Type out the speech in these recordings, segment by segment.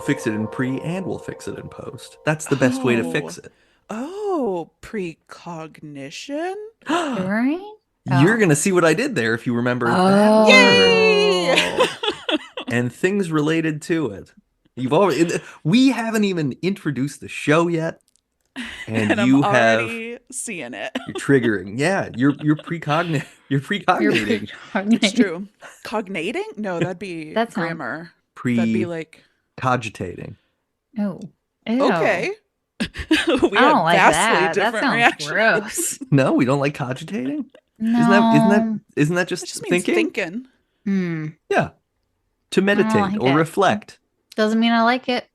fix it in pre and we'll fix it in post. That's the best way to fix it. Oh, precognition? Right? You're going to see what I did there if you remember that word Yay! Oh. and things related to it. We haven't even introduced the show yet. And I'm you already seeing it. you're triggering. Yeah, you're precogniting. It's true. Cognating? No, that'd be That sounds- grammar. That'd be like Cogitating. Oh. Ew. okay. We I have don't like vastly that. That different sounds reactions. gross. No, we don't like cogitating. No. Isn't that It just just means thinking. Yeah, to meditate like or it. reflect. Doesn't mean I like it.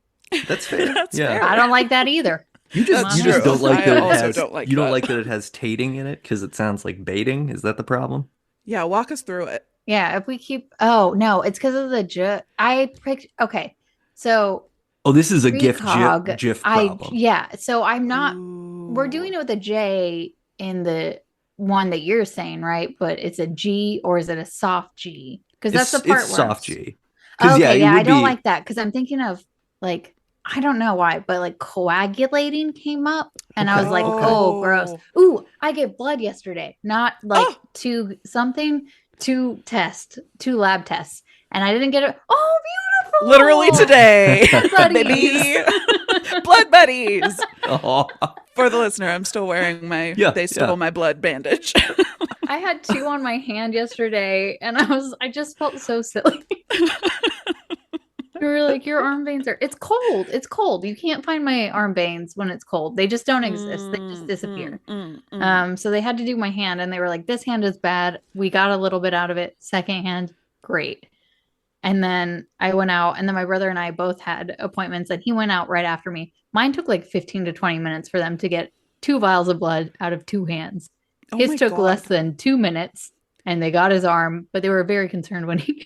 That's fair. That's yeah. fair. I don't like that either. You That's just true. don't like I that it also has. don't like you don't that. like that it has tating in it because it sounds like baiting. Is that the problem? Yeah, walk us through it. Yeah, if we keep no, it's because of the okay. So Oh, this is a precog, GIF problem. so I'm not we're Ooh. doing it with a J in the one that you're saying, right? But it's a G or is it a soft G? Because that's the part it's where soft G. 'Cause, Okay, it yeah, would I don't be- like that because I'm thinking of like I don't know why, but like coagulating came up and I was like, Okay. oh, gross. Ooh, I get blood yesterday. Not like Oh. two lab tests. And I didn't get it. Oh, beautiful. Literally today. Buddies. Baby. Blood buddies. Oh. For the listener, I'm still wearing my they stole my blood bandage. I had two on my hand yesterday and I just felt so silly. You were like, your arm veins are, it's cold. It's cold. You can't find my arm veins when it's cold. They just don't exist. They just disappear. So they had to do my hand and they were like, this hand is bad. We got a little bit out of it. Second hand, great. And then I went out and then my brother and I both had appointments and he went out right after me. Mine took like 15 to 20 minutes for them to get 2 vials of blood out of 2 hands. Oh His my took God. less than 2 minutes and they got his arm, but they were very concerned when he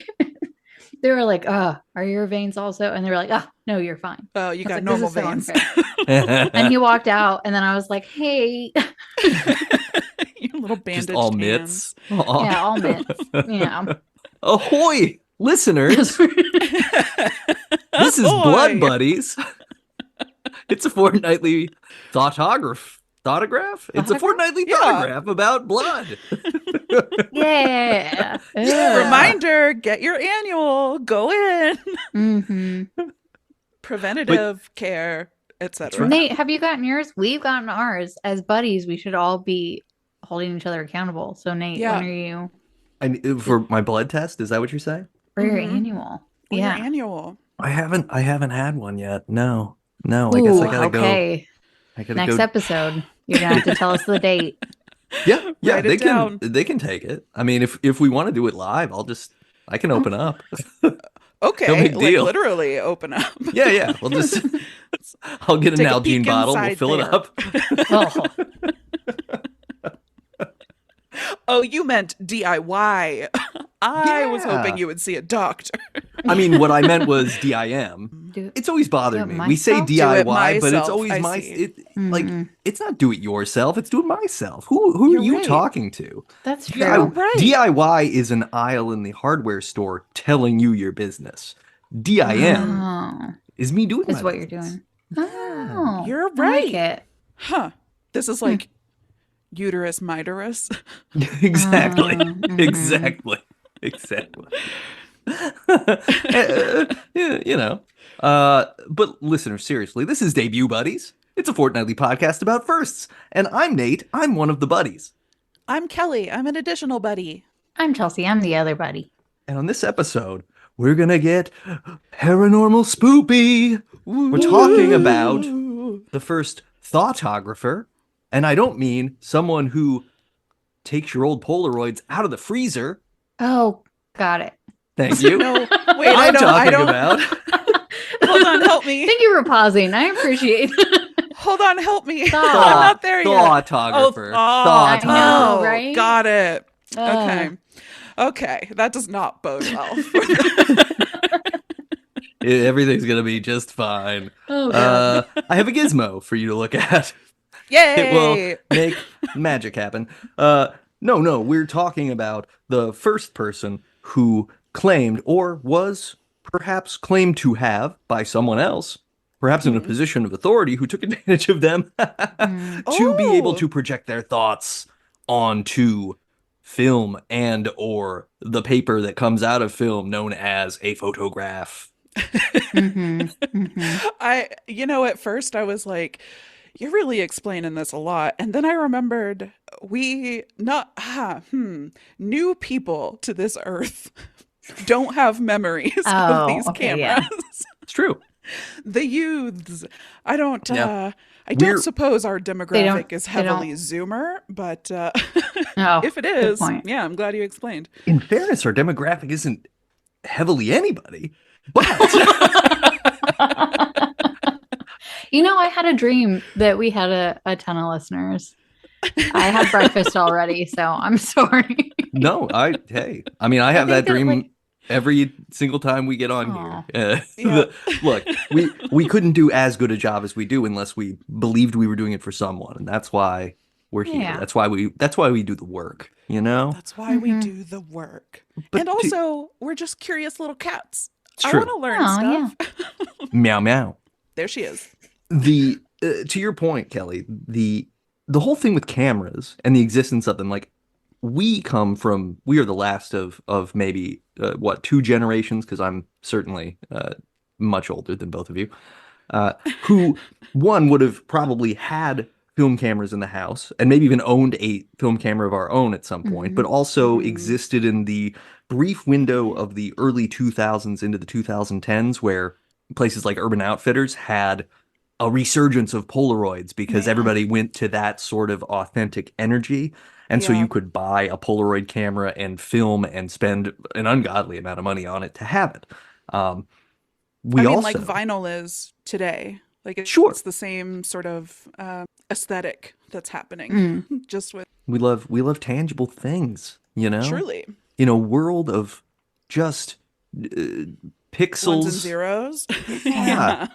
they were like, are your veins also? And they were like, no, you're fine. Oh, you I got was like, normal "This is so veins. unfair." And he walked out and then I was like, hey. You little bandaged Just all hands. mitts. Aw. Yeah, all mitts. Yeah. Ahoy, listeners! This is Ahoy. Blood Buddies. It's a fortnightly thoughtograph. Thoughtograph? It's a Thoughtograph? fortnightly Yeah. thoughtograph about blood. Yeah. Reminder, get your annual. Go in. Mm-hmm. Preventative care, etc. Nate, have you gotten yours? We've gotten ours. As buddies, we should all be holding each other accountable. So, Nate, Yeah. when are you For my blood test, is that what you're saying? for your Mhm. annual? Or your Yeah. annual. I haven't had one yet. No. I guess I gotta go. Okay. I gotta Next go. episode, you're gonna have to tell us the date. Yeah, Write it down. they can take it. I mean, if we want to do it live, I can open up. Okay, No big like deal. literally open up. Yeah. We'll just I'll get an Take a Nalgene peek bottle, we'll inside fill there. it up. Oh, Oh, you meant DIY. I was Yeah. hoping you would see a doctor. I mean, what I meant was DIM. do It's always bothered Do it me. We say myself? Do it DIY, but it's myself, always I my see. like Mhm. it's not do it yourself, it's do it myself. Who You're are you right. talking to? That's true. DIY, right. DIY is an aisle in the hardware store telling you your business. DIM Oh, is me doing is my what you're business. doing. Oh, You're I like right. it. Huh. This is like uterus miterus. Exactly. Mhm. Exactly. You know. But listeners, seriously, this is Debut Buddies. It's a fortnightly podcast about firsts. And I'm Nate. I'm one of the buddies. I'm Kelly. I'm an additional buddy. I'm Chelsea. I'm the other buddy. And on this episode, we're going to get paranormal spoopy. We're talking about the first thoughtographer. And I don't mean someone who takes your old Polaroids out of the freezer. Oh, got it. Thank you. No, wait, I I'm don't. talking about Hold on, help me. Thank you for pausing. I appreciate it. Hold on, help me. Thought. I'm not there yet. thoughtographer. I know, Oh, right? got it. Oh. Okay, that does not bode well. Everything's gonna be just fine. Oh, God. I have a gizmo for you to look at. Yay! It will make magic happen. No, we're talking about the first person who claimed or was perhaps claimed to have by someone else, perhaps in a position of authority, who took advantage of them to be able to project their thoughts onto film and or the paper that comes out of film known as a photograph. At first I was like, you're really explaining this a lot. And then I remembered new people to this earth don't have memories of these cameras. Yeah. It's true. The youths. I don't suppose our demographic is heavily Zoomer, but if it is, yeah, I'm glad you explained. In fairness, our demographic isn't heavily anybody, but I had a dream that we had a ton of listeners. I had breakfast already, so I'm sorry. No, I have that dream every single time we get on here. Look, we couldn't do as good a job as we do unless we believed we were doing it for someone, and that's why we're here. Yeah. That's why we do the work, That's why we do the work. But and also, we're just curious little cats. It's true. I want to learn stuff. Meow meow. There she is. The to your point, Kelly, the whole thing with cameras and the existence of them, like we are the last of maybe 2 generations, because I'm certainly much older than both of you, who one would have probably had film cameras in the house and maybe even owned a film camera of our own at some point, but also existed in the brief window of the early 2000s into the 2010s where places like Urban Outfitters had a resurgence of Polaroids because everybody went to that sort of authentic energy. And so you could buy a Polaroid camera and film and spend an ungodly amount of money on it to have it. Like vinyl is today. Like it's the same sort of aesthetic that's happening. Just with we love tangible things, Truly. In a world of just pixels, ones and zeros. Yeah.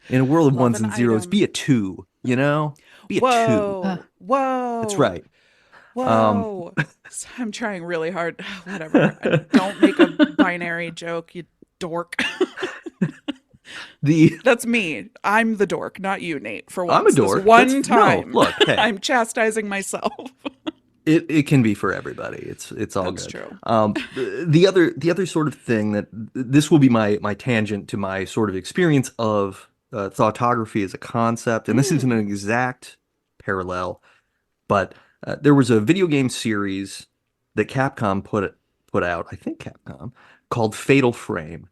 In a world of Love ones an and zeros, item. be a 2, Be a 2. Whoa. That's right. Whoa. I'm trying really hard. Whatever. Don't make a binary joke, you dork. That's me. I'm the dork, not you, Nate. For once. I'm a dork. This one time. No, look, hey. I'm chastising myself. It can be for everybody. It's all That's good. True. The other sort of thing that this will be my tangent to my sort of experience of thoughtography as a concept, and this isn't an exact parallel, but there was a video game series that Capcom put out, I think Capcom, called Fatal Frame.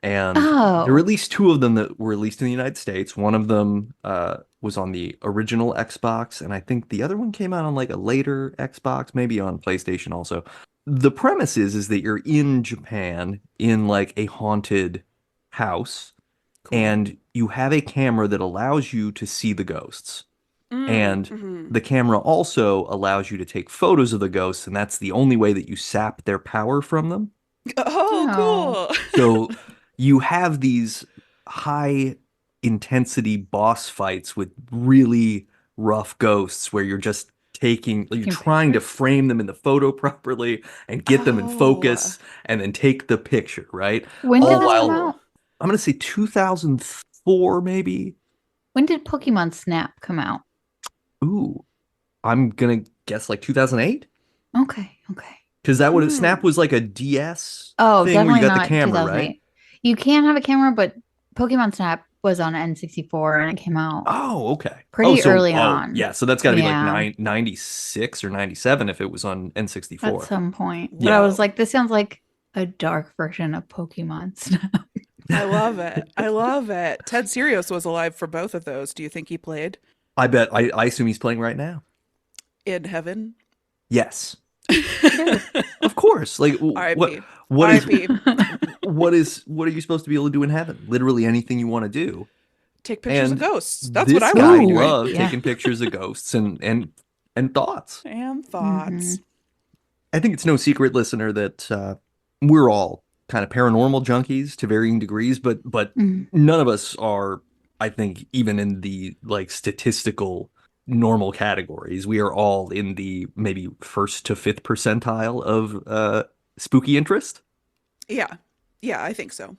And there were at least 2 of them that were released in the United States. One of them was on the original Xbox, and I think the other one came out on like a later Xbox, maybe on PlayStation also. The premise is that you're in Japan in like a haunted house, and you have a camera that allows you to see the ghosts. And the camera also allows you to take photos of the ghosts, and that's the only way that you sap their power from them. Oh, cool. So you have these high intensity boss fights with really rough ghosts where you're just you're trying to frame them in the photo properly and get them in focus and then take the picture, right? When did this come out? I'm going to say 2004, maybe. When did Pokemon Snap come out? Ooh, I'm going to guess like 2008. Okay. Because that would Snap was like a DS thing where you got not the camera, right? You can have a camera, but Pokemon Snap was on N64 and it came out. Oh, okay. Pretty early on. Yeah, so that's got to be like 96 or 97 if it was on N64. At some point. Yeah. But I was like, this sounds like a dark version of Pokemon Snap. I love it. Ted Serios was alive for both of those. Do you think he played? I bet. I assume he's playing right now. In heaven? Yes. Of course. Like R.I.P. what are you supposed to be able to do in heaven? Literally anything you want to do. Take pictures of ghosts. That's this what I guy want to do. loved taking pictures of ghosts and thoughts. And thoughts. I think it's no secret, listener, that we're all kind of paranormal junkies to varying degrees, but none of us are, I think, even in the like statistical normal categories. We are all in the maybe 1st to 5th percentile of spooky interest. Yeah, I think so.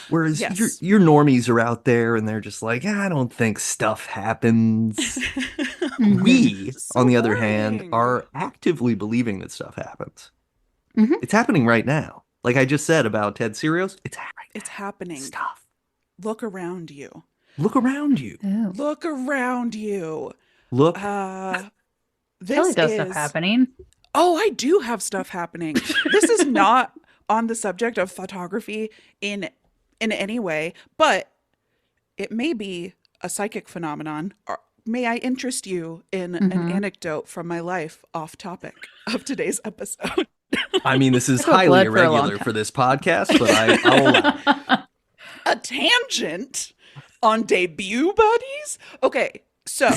Whereas Yes. your normies are out there and they're just like, I don't think stuff happens. We, So on the other boring. hand, are actively believing that stuff happens. Mm-hmm. It's happening right now. Like I just said about Ted Serios, it's happening. Stuff. Look around you. Look around you. Oh. Look around you. Look. Kelly does stuff happening. Oh, I do have stuff happening. This is not on the subject of thoughtography in any way, but it may be a psychic phenomenon. Or may I interest you in an anecdote from my life off topic of today's episode? I mean, this is highly irregular for this podcast, but I'll allow. A tangent on debut buddies? Okay, so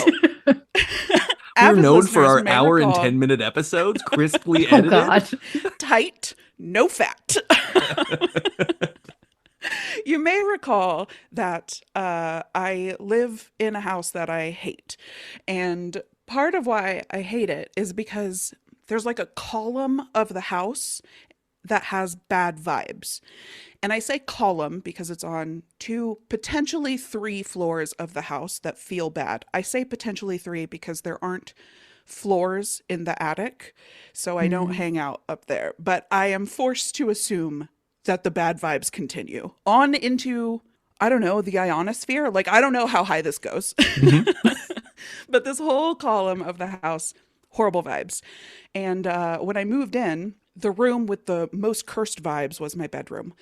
we're known for our hour and 10-minute episodes, crisply edited. Oh, God. Tight, no fat. You may recall that I live in a house that I hate. And part of why I hate it is because there's like a column of the house that has bad vibes. And I say column because it's on 2, potentially 3 floors of the house that feel bad. I say potentially 3 because there aren't floors in the attic, so I don't hang out up there. But I am forced to assume that the bad vibes continue on into, I don't know, the ionosphere. Like, I don't know how high this goes. But this whole column of the house, horrible vibes. And when I moved in, the room with the most cursed vibes was my bedroom.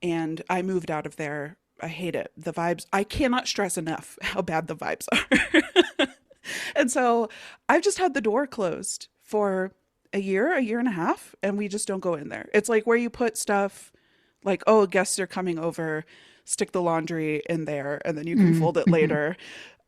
And I moved out of there. I hate it. The vibes, I cannot stress enough how bad the vibes are. And so I've just had the door closed for a year and a half, and we just don't go in there. It's like where you put stuff like, oh, guests are coming over, stick the laundry in there, and then you can fold it later.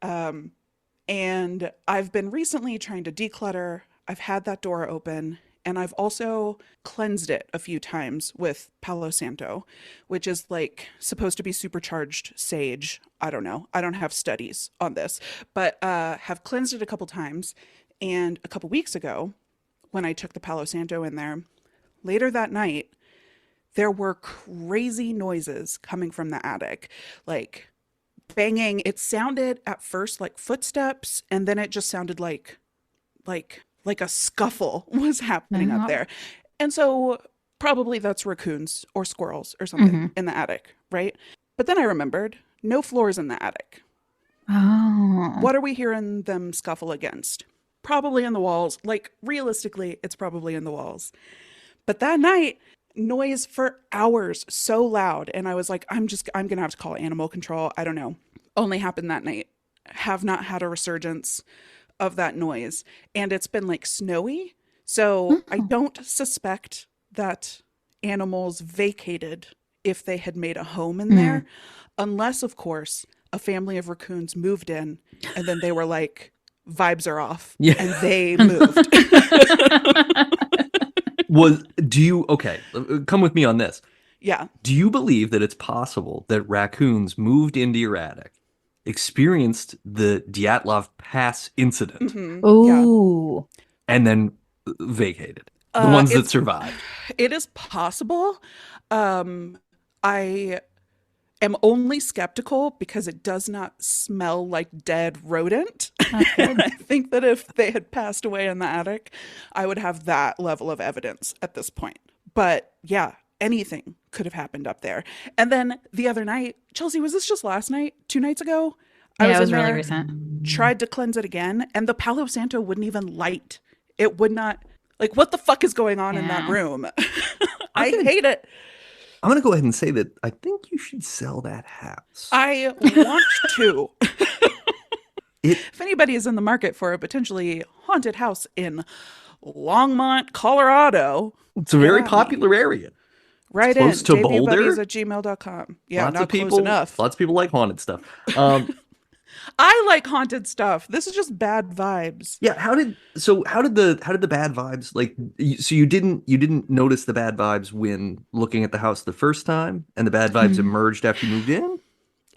And I've been recently trying to declutter. I've had that door open, and I've also cleansed it a few times with Palo Santo, which is like supposed to be supercharged sage. I don't know. I don't have studies on this, but have cleansed it a couple times. And a couple weeks ago, when I took the Palo Santo in there, later that night, there were crazy noises coming from the attic, like banging. It sounded at first like footsteps, and then it just sounded like a scuffle was happening up there. And so probably that's raccoons or squirrels or something in the attic, right? But then I remembered, no floors in the attic. Oh. What are we hearing them scuffle against? Probably in the walls. Like, realistically, it's probably in the walls. But that night, noise for hours, so loud. And I was like, I'm going to have to call animal control. I don't know. Only happened that night. Have not had a resurgence of that noise. And it's been like snowy. So I don't suspect that animals vacated if they had made a home in there. Unless, of course, a family of raccoons moved in and then they were like, vibes are off. Yeah. And they moved. Okay, come with me on this. Yeah. Do you believe that it's possible that raccoons moved into your attic, experienced the Dyatlov Pass incident, Oh, and then vacated? The ones that survived. It is possible. I am only skeptical because it does not smell like dead rodent. And I think that if they had passed away in the attic, I would have that level of evidence at this point. But yeah, anything could have happened up there. And then the other night, Chelsea, was this just last night? 2 nights ago? Yeah, it was really recent. Tried to cleanse it again, and the Palo Santo wouldn't even light. It would not. Like, what the fuck is going on in that room? I hate it. I'm going to go ahead and say that I think you should sell that house. I want to. If anybody is in the market for a potentially haunted house in Longmont, Colorado. It's a very popular area. Right, close to Boulder. @gmail.com. Yeah, lots not of people, close enough. Lots of people like haunted stuff. I like haunted stuff. This is just bad vibes. Yeah, how did the bad vibes, like, so you didn't notice the bad vibes when looking at the house the first time, and the bad vibes emerged after you moved in?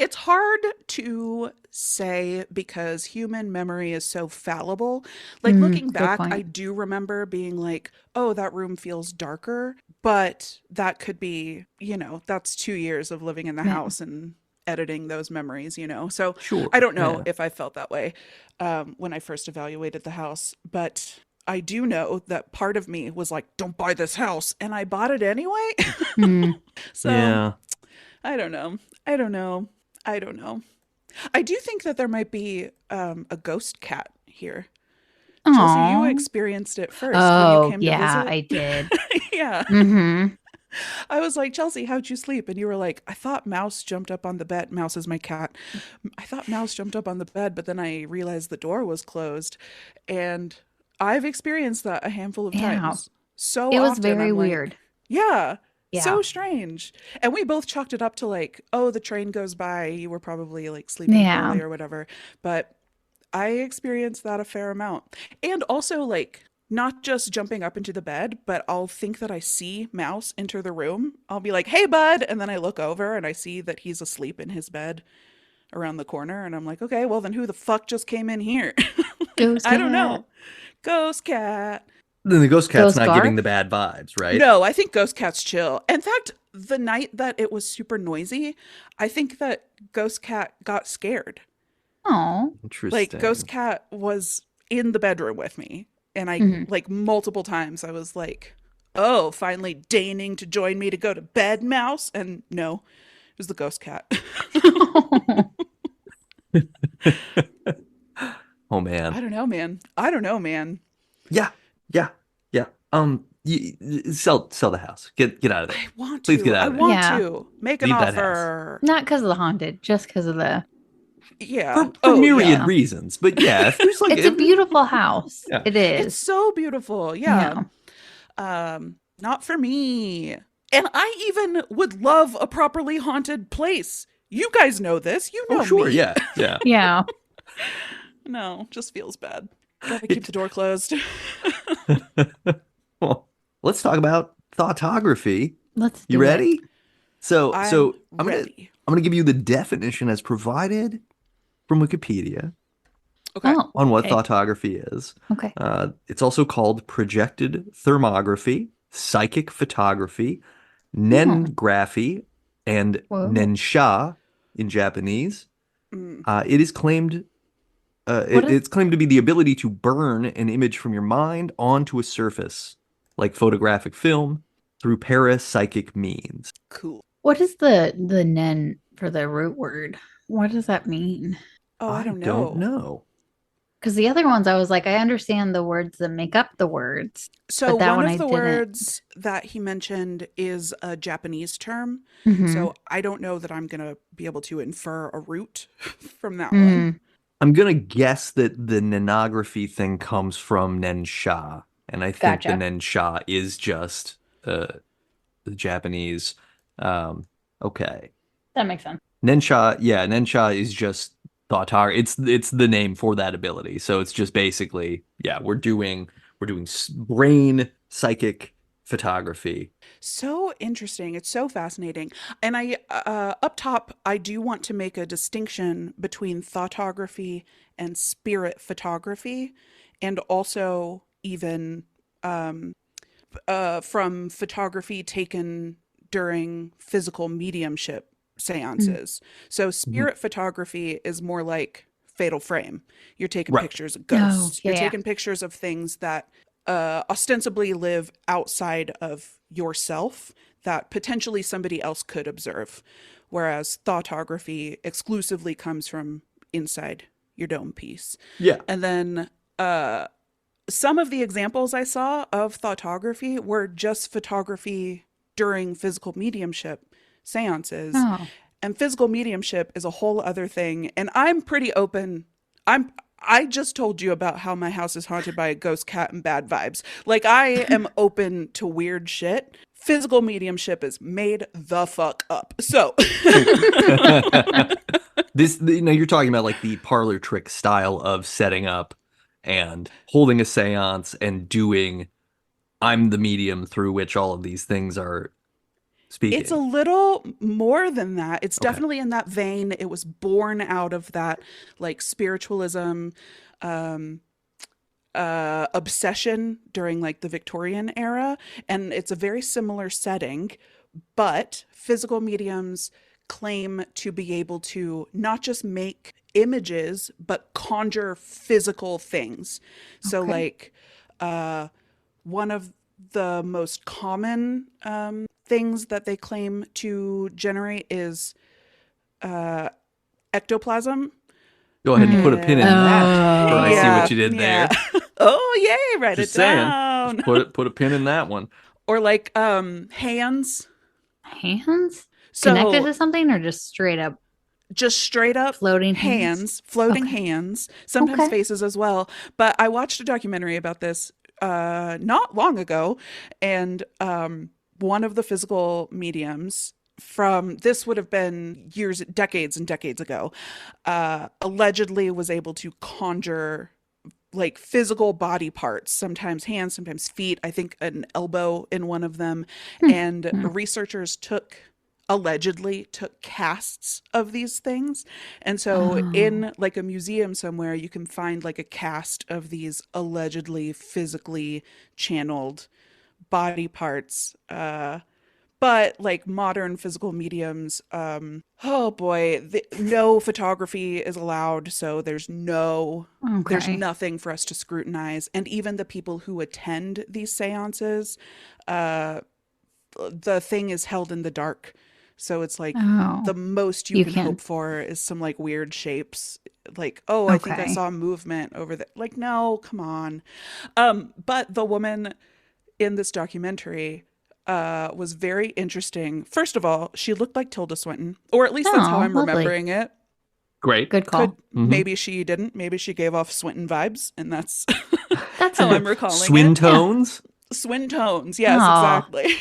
It's hard to say because human memory is so fallible. Like looking Good back, I point. do remember being like, oh, that room feels darker. But that could be, that's 2 years of living in the Yeah. house and editing those memories, So Sure. I don't know Yeah. if I felt that way when I first evaluated the house. But I do know that part of me was like, don't buy this house. And I bought it anyway. Mm. So Yeah. I don't know. I don't know. I don't know. I do think that there might be a ghost cat here. Chelsea, you Aw. experienced it first when you Oh, came to yeah, visit. I did. Yeah. Mm-hmm. I was like, Chelsea, how'd you sleep? And you were like, I thought Mouse jumped up on the bed. Mouse is my cat. I thought Mouse jumped up on the bed, but then I realized the door was closed. And I've experienced that a handful of Yeah. times. So It was often very I'm like, weird. yeah, Yeah. so strange. And we both chalked it up to like, oh, the train goes by. You were probably like sleeping Yeah. poorly or whatever. But I experienced that a fair amount. And also, like, not just jumping up into the bed, but I'll think that I see Mouse enter the room. I'll be like, hey, bud. And then I look over and I see that he's asleep in his bed around the corner. And I'm like, okay, well, then who the fuck just came in here? Like, Ghost I don't cat. know. Ghost cat. Then the ghost cat's Ghost not Garf. giving the bad vibes, right? No, I think Ghost Cat's chill. In fact, the night that it was super noisy, I think that Ghost Cat got scared. Oh. Like Ghost Interesting. Cat was in the bedroom with me, and I Mhm. like multiple times I was like, "Oh, finally deigning to join me to go to bed, Mouse." And no, it was the Ghost Cat. Oh man. I don't know, man. I don't know, man. Yeah. Yeah. Yeah. Sell the house. Get out of there. I want Please get to. I out of there. want Yeah. to make an Leave that house. offer. Not because of the haunted, just because of the. Yeah. For Oh, myriad yeah. reasons. But yeah, if there's like It's a beautiful house. Yeah. It It's is. so beautiful. Yeah. Yeah. Not for me. And I even would love a properly haunted place. You guys know this. You know Oh sure, me. yeah. Yeah. Yeah. No, just feels bad. Gotta keep the door closed. Well, let's talk about thoughtography. Let's You do it. ready? So I'm I'm ready. gonna give you the definition as provided from Wikipedia Okay. Oh. on what Okay. thoughtography is. Okay. It's also called projected thermography, psychic photography, nengraphy, and Whoa. nensha in Japanese. Mm. It is claimed What is- it's claimed to be the ability to burn an image from your mind onto a surface, like photographic film, through parapsychic means. Cool. What is the nen for the root word? What does that mean? Oh, I don't don't know. know. Because the other ones, I was like, I understand the words that make up the words, So but that one one of I the didn't. words that he mentioned is a Japanese term. Mhm. So I don't know that I'm gonna be able to infer a root from that one. Mm. I'm gonna guess that the nenography thing comes from nensha, and I think the Gotcha. nensha is just the Japanese. Okay, That makes sense. Nensha is just thought. It's the name for that ability. So it's just basically, yeah, we're doing brain psychic photography. So interesting. It's so fascinating. And I, up top, I do want to make a distinction between thoughtography and spirit photography, and also even from photography taken during physical mediumship seances. So spirit photography is more like fatal frame. You're taking Right. pictures of ghosts. yeah, You're yeah. taking pictures of things that ostensibly live outside of yourself that potentially somebody else could observe. Whereas thoughtography exclusively comes from inside your dome piece. Yeah. And then some of the examples I saw of thoughtography were just photography during physical mediumship seances. Oh. And physical mediumship is a whole other thing. And I'm pretty open. I just told you about how my house is haunted by a ghost cat and bad vibes. Like, I am open to weird shit. Physical mediumship is made the fuck up. So You're talking about like the parlor trick style of setting up and holding a seance and doing I'm the medium through which all of these things are speaking? It's a little more than that. It's Okay. definitely in that vein. It was born out of that like spiritualism, um, obsession during like the Victorian era. And it's a very similar setting, but physical mediums claim to be able to not just make images, but conjure physical things. So, Okay. like, uh, one of the most common things that they claim to generate is uh, ectoplasm. Go ahead and put a pin in And that, for I see what Oh, yeah, you did yeah. there. Oh, yay, write it Just saying. down. Just put a pin in that one. Or like hands. hands connected So to something or just straight up just straight up floating hands? hands, floating Okay. hands, sometimes Okay. faces as well. But I watched a documentary about this not long ago, and one of the physical mediums from this would have been years, decades and decades ago, allegedly was able to conjure like physical body parts, sometimes hands, sometimes feet, I think an elbow in one of them. Hmm. And Hmm. researchers allegedly took casts of these things. And so Oh, in like a museum somewhere, you can find like a cast of these allegedly physically channeled body parts. But like modern physical mediums, oh boy, no photography is allowed, so there's okay. nothing for us to scrutinize. And even the people who attend these seances, uh, the thing is held in the dark. So it's like the Oh, most you you can can't. hope for is some like weird shapes. Like, oh, I think I Okay. saw movement over there. Like, no, come on. But the woman in this documentary was very interesting. First of all, she looked like Tilda Swinton, or at least that's how Oh, I'm lovely. remembering it. Great. Good Could call. Mm-hmm. maybe she didn't. Maybe she gave off Swinton vibes, and that's That's how a I'm recalling Swin it. yeah. tones. Swin tones, yes, Oh, exactly.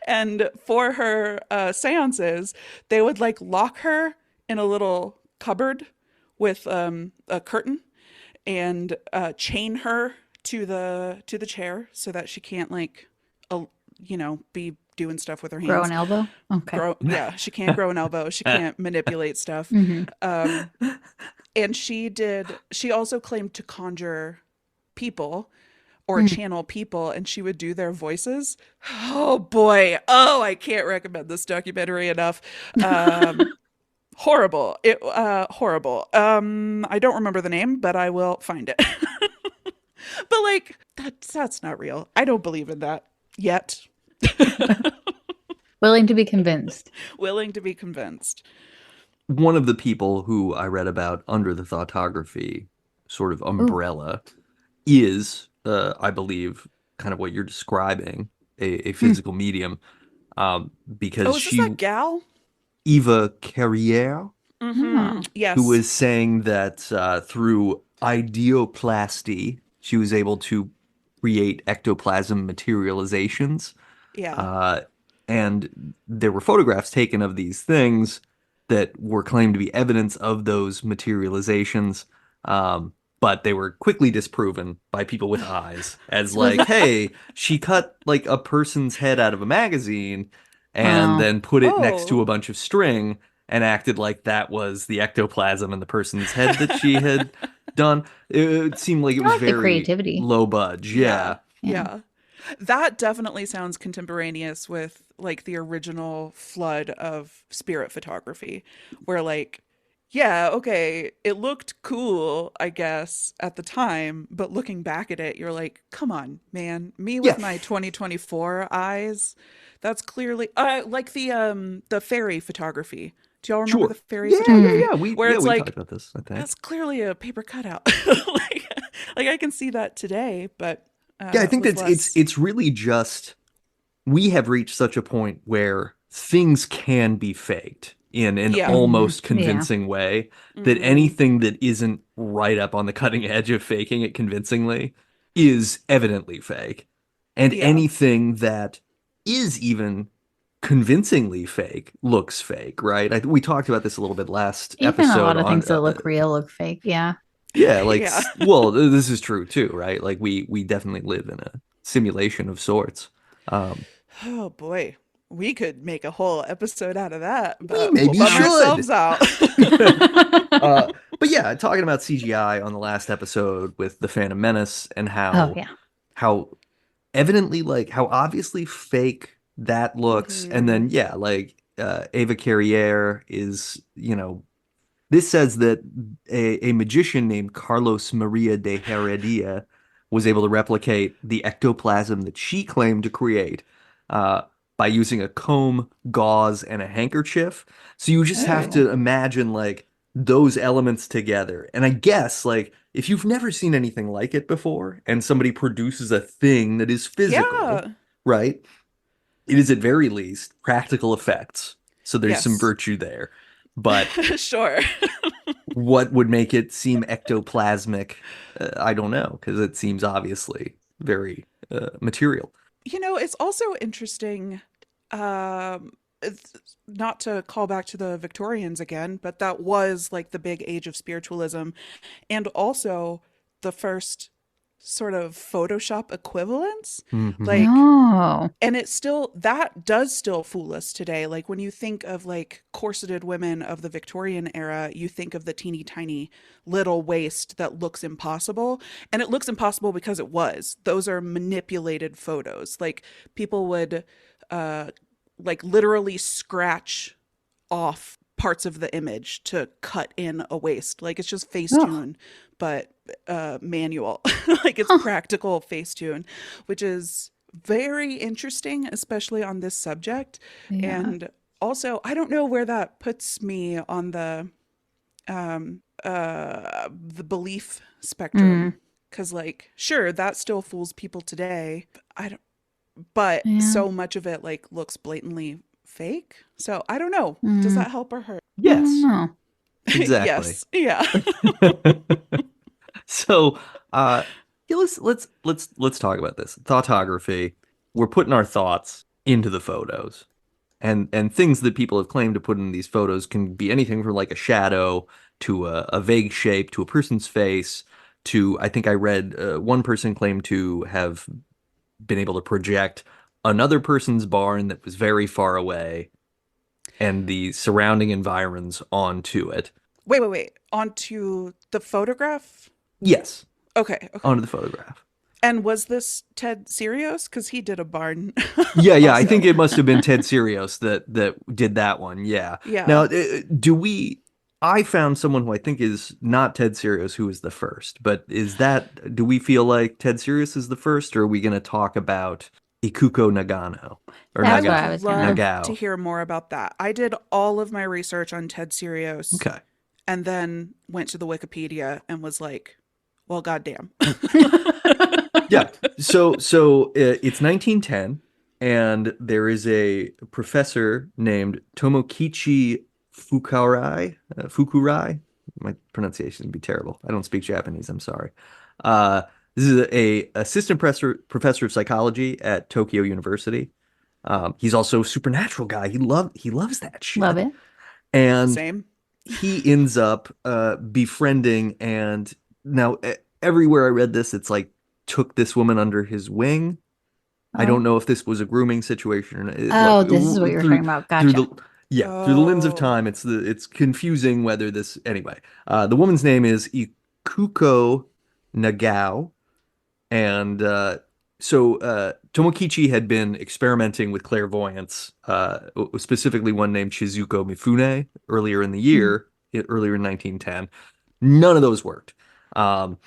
And for her seances, they would like lock her in a little cupboard with a curtain and chain her to the chair so that she can't like, uh, be doing stuff with her grow an hands. elbow. Okay. Yeah, she can't grow an elbow. She can't manipulate stuff. Hmm. Um, and she also claimed to conjure people or channel people, and she would do their voices. Oh boy. Oh, I can't recommend this documentary enough. Um, horrible. Horrible. I don't remember the name, but I will find it. But like that's not real. I don't believe in that yet. Willing to be convinced. Willing to be convinced. One of the people who I read about under the thoughtography sort of Ooh. umbrella is, I believe, kind of what you're describing, a Hmm. physical medium, because Oh, is this she, that gal? Eva Carriere, Mm-hmm. Oh. who Yes. was saying that through ideoplasty, she was able to create ectoplasm materializations. Yeah. Uh, and there were photographs taken of these things that were claimed to be evidence of those materializations. But they were quickly disproven by people with eyes as So was like, that? hey, she cut like a person's head out of a magazine and Oh. then put it next to Oh. a bunch of string and acted like that was the ectoplasm in the person's head that she had done. It seemed like it I was like the very creativity. low budge. Yeah. Yeah. Yeah. Yeah. That definitely sounds contemporaneous with like the original flood of spirit photography, where like, yeah, okay, it looked cool, I guess, at the time, but looking back at it, you're like, come on, man, me with Yeah. my 2024 eyes, that's clearly like the fairy photography. Do y'all remember the Sure. fairy Yeah, yeah, photography? Mm. yeah. Where it's We talked like, about this, I think. that's clearly a paper cutout. like, like I can see that today, but Yeah, I think with that's less. it's really just we have reached such a point where things can be faked in an Yeah. Hmm. almost Yeah. convincing way that Hmm. anything that isn't right up on the cutting edge of faking it convincingly is evidently fake. And Yeah. anything that is even convincingly fake looks fake, right? We talked about this a little bit last Even a episode lot of on things that look real look fake. Yeah. yeah, like Yeah. well, this is true too, right? Like we definitely live in a simulation of sorts. Um, Oh boy. We could make a whole episode out of that, We but we'll maybe bum should. ourselves out. But yeah, talking about CGI on the last episode with the Phantom Menace and Oh yeah. how evidently like how obviously fake that looks, and Mhm. then yeah, like Ava Carriere is, this says that a magician named Carlos Maria de Heredia was able to replicate the ectoplasm that she claimed to create uh, by using a comb, gauze, and a handkerchief. So you just have Oh. to imagine like those elements together. And I guess like if you've never seen anything like it before and somebody produces a thing that is physical, Yeah. right? It is at very least practical effects. So there's some Yes. virtue there. But Sure. what would make it seem ectoplasmic? I don't know, because it seems obviously very material. It's also interesting, it's not to call back to the Victorians again, but that was like the big age of spiritualism and also the first sort of Photoshop equivalents. Hmm. Like, Oh. and that does still fool us today. Like when you think of like corseted women of the Victorian era, you think of the teeny tiny little waist that looks impossible. And it looks impossible because it was. Those are manipulated photos. Like people would uh like literally scratch off parts of the image to cut in a waist. Like it's just Ugh. Facetune, but manual. Like it's Huh. practical Facetune, which is very interesting, especially on this subject. Yeah. And also, I don't know where that puts me on the belief Mm. spectrum. Cause like, sure, that still fools people today. I don't, but Yeah. so much of it like looks blatantly fake. So I don't know. Does Mm. that help or hurt? I don't Yes, know. exactly. Yes. Yeah. So, yeah, let's talk about this. Thoughtography. We're putting our thoughts into the photos. And things that people have claimed to put in these photos can be anything from like a shadow to a vague shape to a person's face to I think I read one person claimed to have been able to project another person's barn that was very far away and the surrounding environs onto it. Wait. Onto the photograph? Yes, Okay. onto the photograph. And was this Ted Serios? Because he did a barn Yeah. I think also. it must have been Ted Serios that did that one. Yeah. Now, Yeah. do we? I found someone who I think is not Ted Serios who is the first, but do we feel like Ted Serios is the first, or are we going to talk about Ikuko Nagano or I That's what would I was gonna. love to Nagao? hear more about that. I did all of my research on Ted Serios Okay. and then went to the Wikipedia and was like, well, goddamn. Yeah. It's 1910, and there is a professor named Tomokichi Fukurai. My pronunciation would be terrible. I don't speak Japanese. I'm sorry. Uh, this is a assistant professor of psychology at Tokyo University. He's also a supernatural guy. He loves that Love shit, it. and Same. he ends up befriending and now everywhere I read this, it's like took this woman under his wing. I don't Oh. know if this was a grooming situation or not. Oh, this is what you were talking about. Through Gotcha. the through the lens of Oh. time, it's confusing whether this anyway. The woman's name is Ikuko Nagao, and Tomokichi had been experimenting with clairvoyance, specifically one named Shizuko Mifune earlier in the Mm. year, earlier in 1910. None of those worked. Um,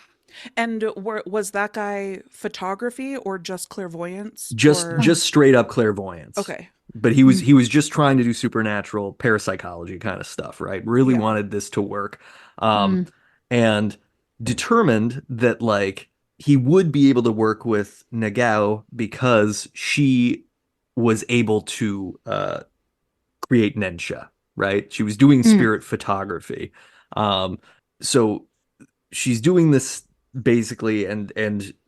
And was that guy photography or just clairvoyance just or Oh. just straight up clairvoyance. okay. But Mm. he was just trying to do supernatural parapsychology kind of stuff, right? Really Yeah. wanted this to work. Um, Mm. and determined that like he would be able to work with Nagao because she was able to create Nensha, right? She was doing Mm. spirit photography. Um, so she's doing this basically, and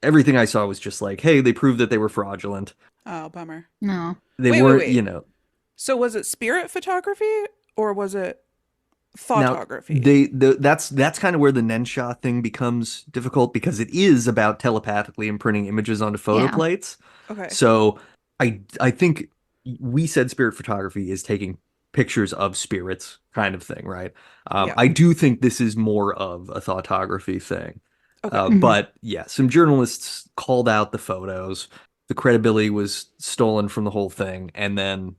everything I saw was just like, hey, they proved that they were fraudulent. Oh, bummer. No. They Wait, weren't, wait. So was it spirit photography or was it now thoughtography? that's kind of where the Nensha thing becomes difficult because it is about telepathically imprinting images onto photo Yeah. plates. Okay. So I think we said spirit photography is taking pictures of spirits kind of thing, right? Yeah. I do think this is more of a thoughtography thing. Okay. Mhm. But yeah, some journalists called out the photos. The credibility was stolen from the whole thing, and then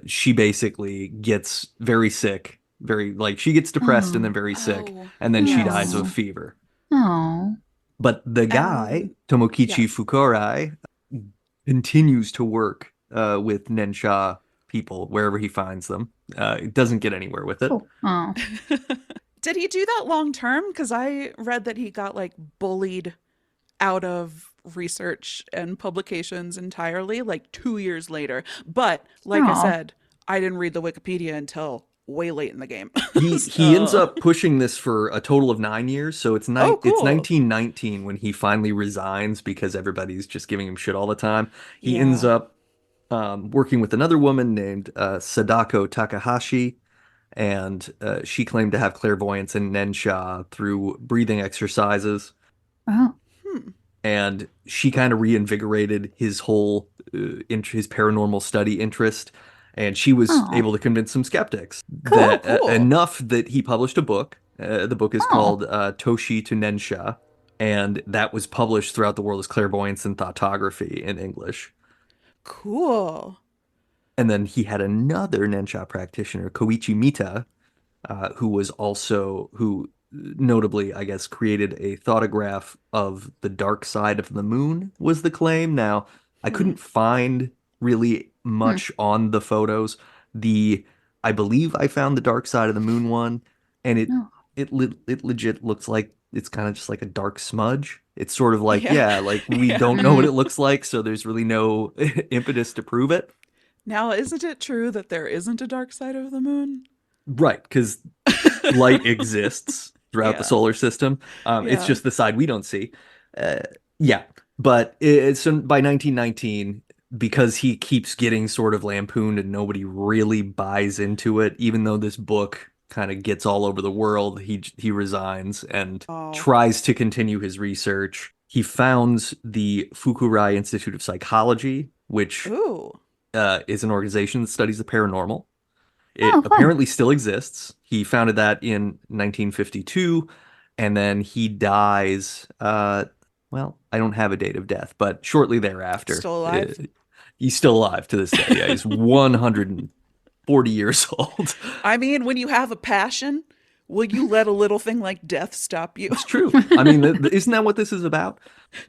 she basically gets very sick, very like she gets depressed and then Oh. very sick, Oh, and then she dies of yes. Oh. fever. Oh. But the guy, And Tomokichi yes. Fukurai, continues to work with Nensha people wherever he finds them. It doesn't get anywhere with it. Oh. Oh. Did he do that long term? Because I read that he got like bullied out of research and publications entirely like 2 years later. But like I Oh. said, I didn't read the Wikipedia until way late in the game. He ends So, up pushing this for a total of 9 years. So oh, it's cool. 1919 when he finally resigns because everybody's just giving him shit all the time. He ends Yeah. up working with another woman named Sadako Takahashi, and she claimed to have clairvoyance and Nensha through breathing exercises. Oh. Hmm. And she kind of reinvigorated his whole his paranormal study interest, and she was Oh. able to convince some skeptics Oh, Cool. that cool. enough that he published a book. The book is Oh. called Toshi to Nensha, and that was published throughout the world as Clairvoyance and Thoughtography in English. Cool. And then he had another Nensha practitioner, Koichi Mita, who was also who notably, I guess, created a thoughtograph of the dark side of the moon, was the claim. Now, I Hmm. couldn't find really Hmm. much on the photos. The I believe I found the dark side of the moon one, and No. it legit looks like it's kind of just like a dark smudge. It's sort of like, Yeah. yeah, like we Yeah. don't know what Mm. it looks like, so there's really no impetus to prove it. Now, isn't it true that there isn't a dark side of the moon? Right, because light exists throughout the Yeah. solar system. It's Yeah. just the side we don't see. Uh, yeah, but it's so by 1919, because he keeps getting sort of lampooned and nobody really buys into it, even though this book kind of gets all over the world, he resigns and Oh. tries to continue his research. He founds the Fukurai Institute of Psychology, which Ooh. is an organization that studies the paranormal. It Oh, fun. apparently still exists. He founded that in 1952, and then he dies. Well, I don't have a date of death, but shortly thereafter, Still alive? he's still alive to this day. Yeah, he's 140 years old. I mean, when you have a passion, will you let a little thing like death stop you? It's true. I mean, isn't that what this is about?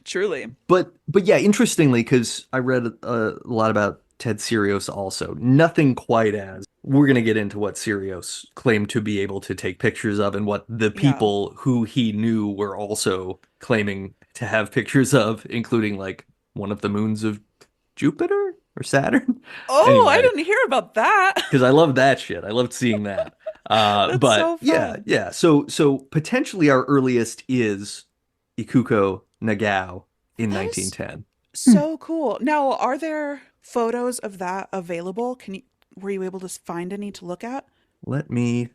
Truly. But yeah, interestingly, because I read a lot about Ted Serios also, nothing quite as we're going to get into what Serios claimed to be able to take pictures of and what the Yeah. people who he knew were also claiming to have pictures of, including like one of the moons of Jupiter or Saturn. Oh, I Anyway, didn't hear about that. because I love that shit. I loved seeing that. That's But so yeah, fun. yeah. So potentially our earliest is Ikuko Nagao in That is 1910. Hmm. so cool. Now, are there photos of that available? Were you able to find any to look at? Let me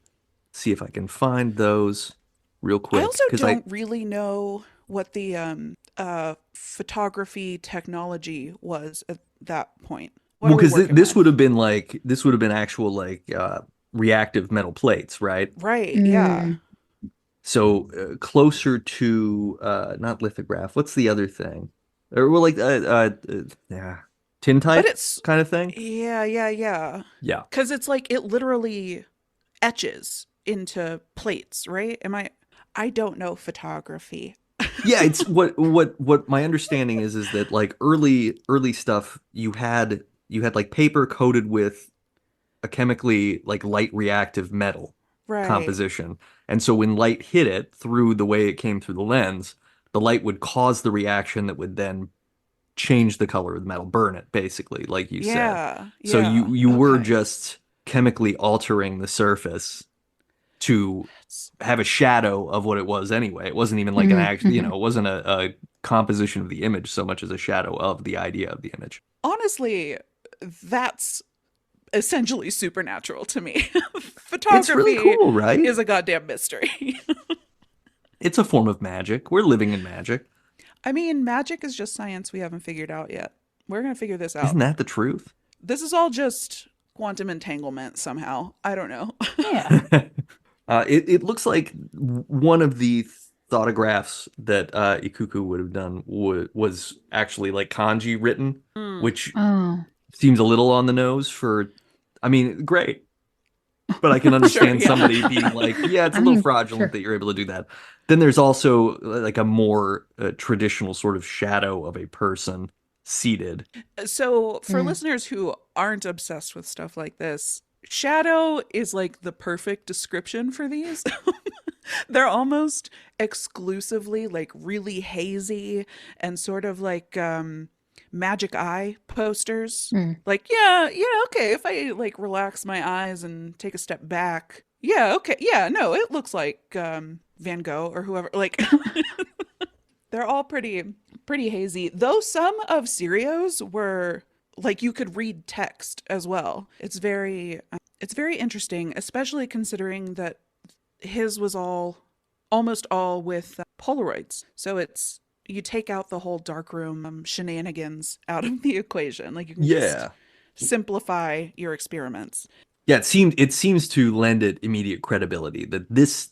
see if I can find those real I quick also because don't really know what the photography technology was at that point. What well, are we because working this with? would have been like this would have been actual like reactive metal plates, right? Right, yeah. Mm. So closer to not lithograph. What's the other thing? Or well, like yeah, But tintype it's kind of thing. yeah, yeah, yeah. Yeah. Because it's like it literally etches into plates, right? I don't know photography. Yeah, it's what my understanding is that like early stuff you had like paper coated with a chemically like light reactive metal Right. composition. And so when light hit it through the way it came through the lens, the light would cause the reaction that would then change the color of the metal, burn it basically, like you said. Yeah, So yeah. you were Okay. just chemically altering the surface to It's- have a shadow of what it was anyway. It wasn't even like an Mhm. act, Mhm. it wasn't a composition of the image so much as a shadow of the idea of the image. Honestly, that's essentially supernatural to me. It's really Photography cool, right? is a goddamn mystery. It's a form of magic. We're living in magic. I mean, magic is just science we haven't figured out yet. We're gonna figure this out. Isn't that the truth? This is all just quantum entanglement somehow. I don't know. Yeah. It looks like one of the thoughtographs that Ikuko would have done was actually like kanji written, which Oh. seems a little on the nose for, I mean, great. But I can understand yeah. somebody being like, yeah, it's a I little mean, fraudulent sure. that you're able to do that. Then there's also like a more traditional sort of shadow of a person seated. So, for Mm. listeners who aren't obsessed with stuff like this, shadow is like the perfect description for these. They're almost exclusively like really hazy and sort of like magic eye posters. Mm. Like, yeah, okay, if I like relax my eyes and take a step back. Yeah, okay. Yeah, no, it looks like Van Gogh or whoever. Like they're all pretty hazy. Though some of Serios were like you could read text as well. It's very interesting, especially considering that his was almost all with Polaroids. So it's you take out the whole darkroom shenanigans out of the equation. Like you can just Yeah. simplify your experiments. Yeah, it seems to lend it immediate credibility that this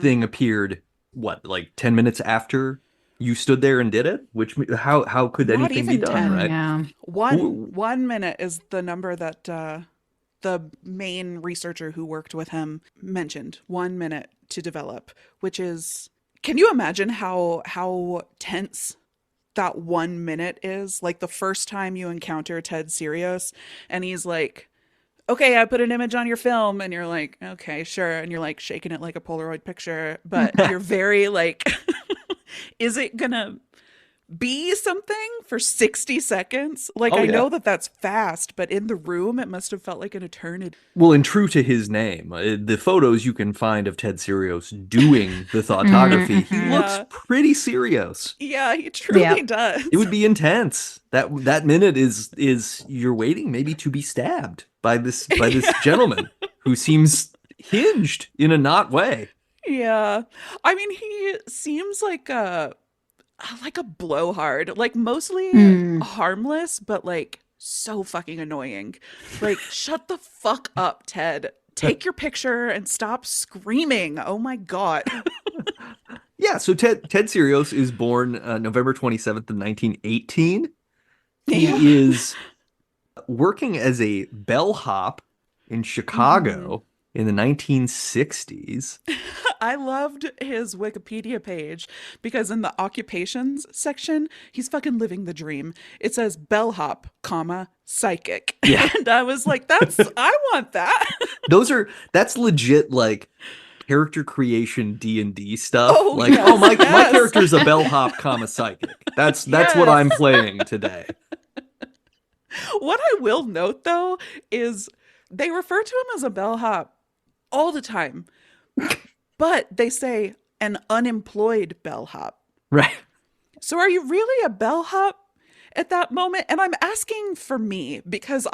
thing appeared what, like 10 minutes after you stood there and did it? Which how could Not anything be even done, 10. right? Yeah. One minute is the number that the main researcher who worked with him mentioned. 1 minute to develop, which is, can you imagine how tense that 1 minute is? Like the first time you encounter Ted Serios and he's like, okay, I put an image on your film, and you're like, okay, sure, and you're like shaking it like a Polaroid picture, but you're very like, is it gonna be something for 60 seconds? Like, Oh I yeah. know that that's fast, but in the room, it must have felt like an eternity. Well, and true to his name, the photos you can find of Ted Serios doing the thoughtography, he Mhm. looks Yeah. pretty serious. Yeah, he truly Yeah. does. It would be intense. That minute is you're waiting maybe to be stabbed by this gentleman who seems hinged in a not way. Yeah. I mean, he seems like a blowhard, like mostly Mm. harmless, but like so fucking annoying. Like, shut the fuck up, Ted. Take your picture and stop screaming. Oh my God. Yeah, so Ted Serios is born November 27th of 1918. Yeah. He is working as a bellhop in Chicago in the 1960s. I loved his Wikipedia page because in the occupations section, he's fucking living the dream. It says bellhop, comma, psychic. Yeah. And I was like, I want that. That's legit like character creation D&D stuff. Oh, like, yes, oh my yes. character's a bellhop, comma, psychic. That's what Yes. I'm playing today. What I will note though is they refer to him as a bellhop all the time, but they say an unemployed bellhop. Right. So are you really a bellhop at that moment? And I'm asking for me because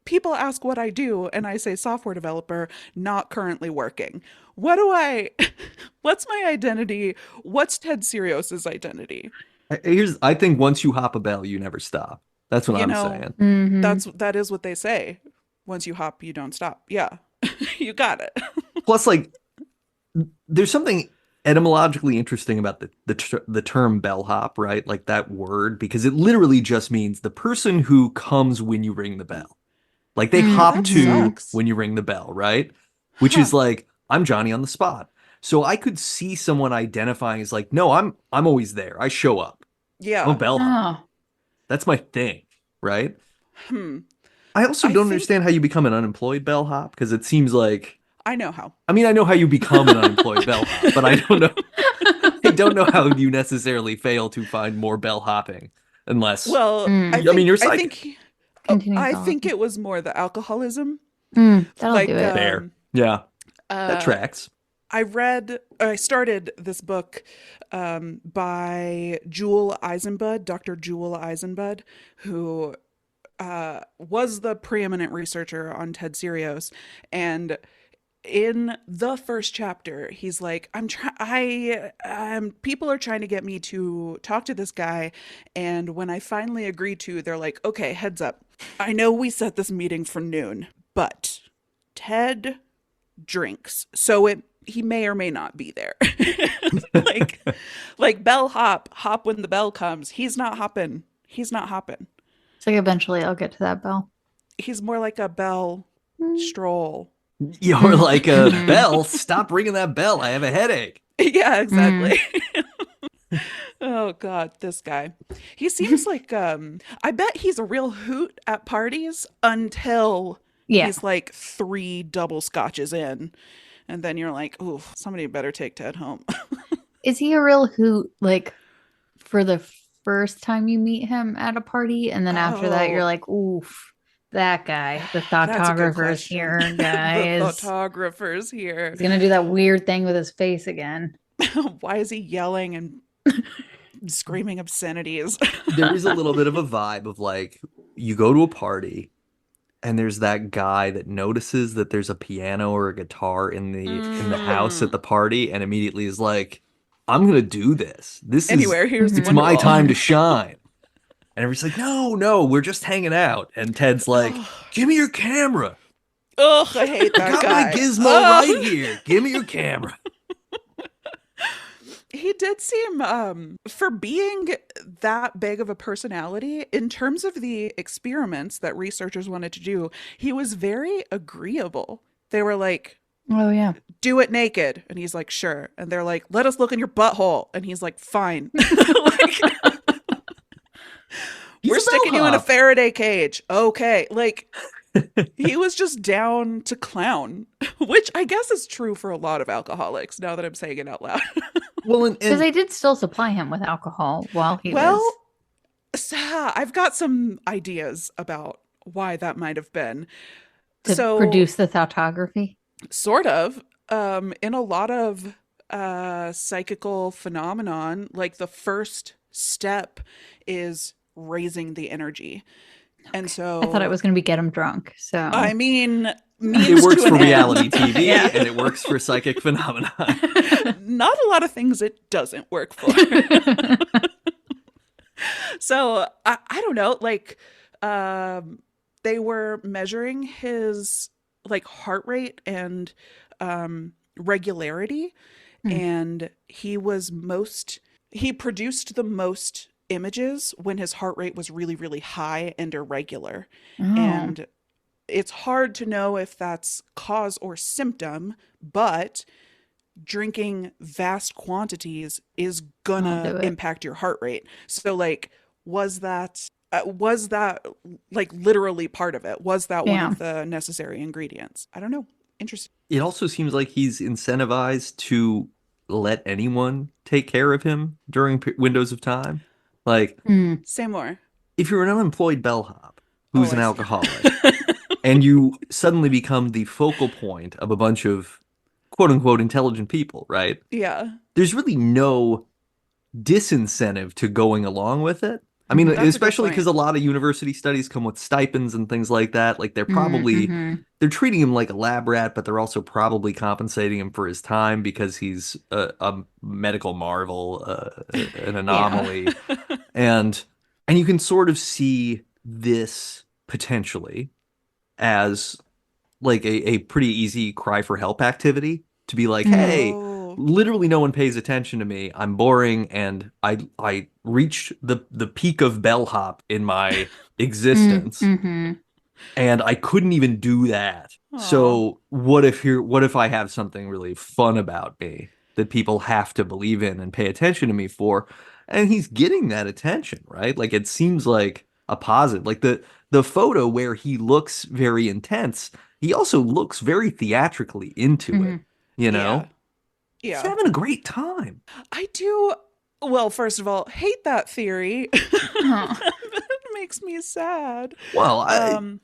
people ask what I do and I say software developer, not currently working. What's my identity? What's Ted Serios's identity? I think once you hop a bell, you never stop. That's what You I'm know, saying. Mhm. That is what they say. Once you hop, you don't stop. Yeah. You got it. Plus, like, there's something etymologically interesting about the term bellhop, right? Like that word, because it literally just means the person who comes when you ring the bell. Like they hop that to sucks. when you ring the bell, right? Which is like, I'm Johnny on the spot. So I could see someone identifying as like, no, I'm always there. I show up. I'm a Yeah. bellhop. Oh. That's my thing, right? Hmm. I also I don't think- understand how you become an unemployed bellhop because it seems like, I know how. I mean, I know how you become an unemployed bellhop, but I don't know how you necessarily fail to find more bellhopping unless, Well, Mm. I mean, you're I psychic. think Continuous I thought. think it was more the alcoholism. That'll Like, do it. Fair. Yeah, that tracks. I started this book by Jewel Eisenbud, Dr. Jewel Eisenbud, who was the preeminent researcher on Ted Serios. And in the first chapter, he's like, people are trying to get me to talk to this guy. And when I finally agree to, they're like, okay, heads up. I know we set this meeting for noon, but Ted drinks. So he may or may not be there. like, like bellhop, hop when the bell comes. He's not hopping. He's not hopping. It's like eventually I'll get to that bell. He's more like a bell stroll. You're like a bell. Stop ringing that bell. I have a headache. Yeah, exactly. Oh God, this guy. He seems like I bet he's a real hoot at parties until he's like 3 double scotches in. And then you're like, ooh, somebody better take Ted home. Is he a real hoot, like, for the first time you meet him at a party, and then after that you're like, oof, that guy, the thoughtographer's here, guys. The thoughtographer's here. He's gonna do that weird thing with his face again. Why is he yelling and screaming obscenities? There is a little bit of a vibe of like, you go to a party and there's that guy that notices that there's a piano or a guitar in the house at the party and immediately is like, I'm gonna do this. It's my time to shine. And everybody's like, no, we're just hanging out. And Ted's like, give me your camera. Ugh, I hate that guy. I got my gizmo right here. Give me your camera. He did seem, for being that big of a personality, in terms of the experiments that researchers wanted to do, he was very agreeable. They were like, oh yeah, do it naked. And he's like, sure. And they're like, let us look in your butthole. And he's like, fine. Like, we're sticking you in a Faraday cage. Okay. Like, he was just down to clown, which I guess is true for a lot of alcoholics now that I'm saying it out loud. Well, because they did still supply him with alcohol while he was. I've got some ideas about why that might have been. To produce the thoughtography? Sort of. In a lot of psychical phenomenon, like the first step is raising the energy. Okay. And so I thought it was going to be get him drunk. So I mean, it works for reality TV and it works for psychic phenomena. Not a lot of things it doesn't work for. So I don't know, like they were measuring his like heart rate and regularity, and he produced the most images when his heart rate was really, really high and irregular. And it's hard to know if that's cause or symptom, but drinking vast quantities is gonna impact your heart rate. So like, was that like literally part of it? Was that one of the necessary ingredients? I don't know. Interesting. It also seems like he's incentivized to let anyone take care of him during windows of time. Like, say more. If you're an unemployed bellhop who's an alcoholic and you suddenly become the focal point of a bunch of quote unquote intelligent people, right? Yeah. There's really no disincentive to going along with it. I mean, especially because a lot of university studies come with stipends and things like that. Like they're probably, they're treating him like a lab rat, but they're also probably compensating him for his time because he's a medical marvel, an anomaly. And you can sort of see this potentially as like a pretty easy cry for help activity to be like, hey, literally no one pays attention to me. I'm boring, and I reached the peak of bellhop in my existence, and I couldn't even do that. Aww. So what if I have something really fun about me that people have to believe in and pay attention to me for? And he's getting that attention, right? Like it seems like a positive. Like the photo where he looks very intense, he also looks very theatrically into it, you know? Yeah. He's having a great time. I do. Well, first of all, hate that theory. It makes me sad. Well,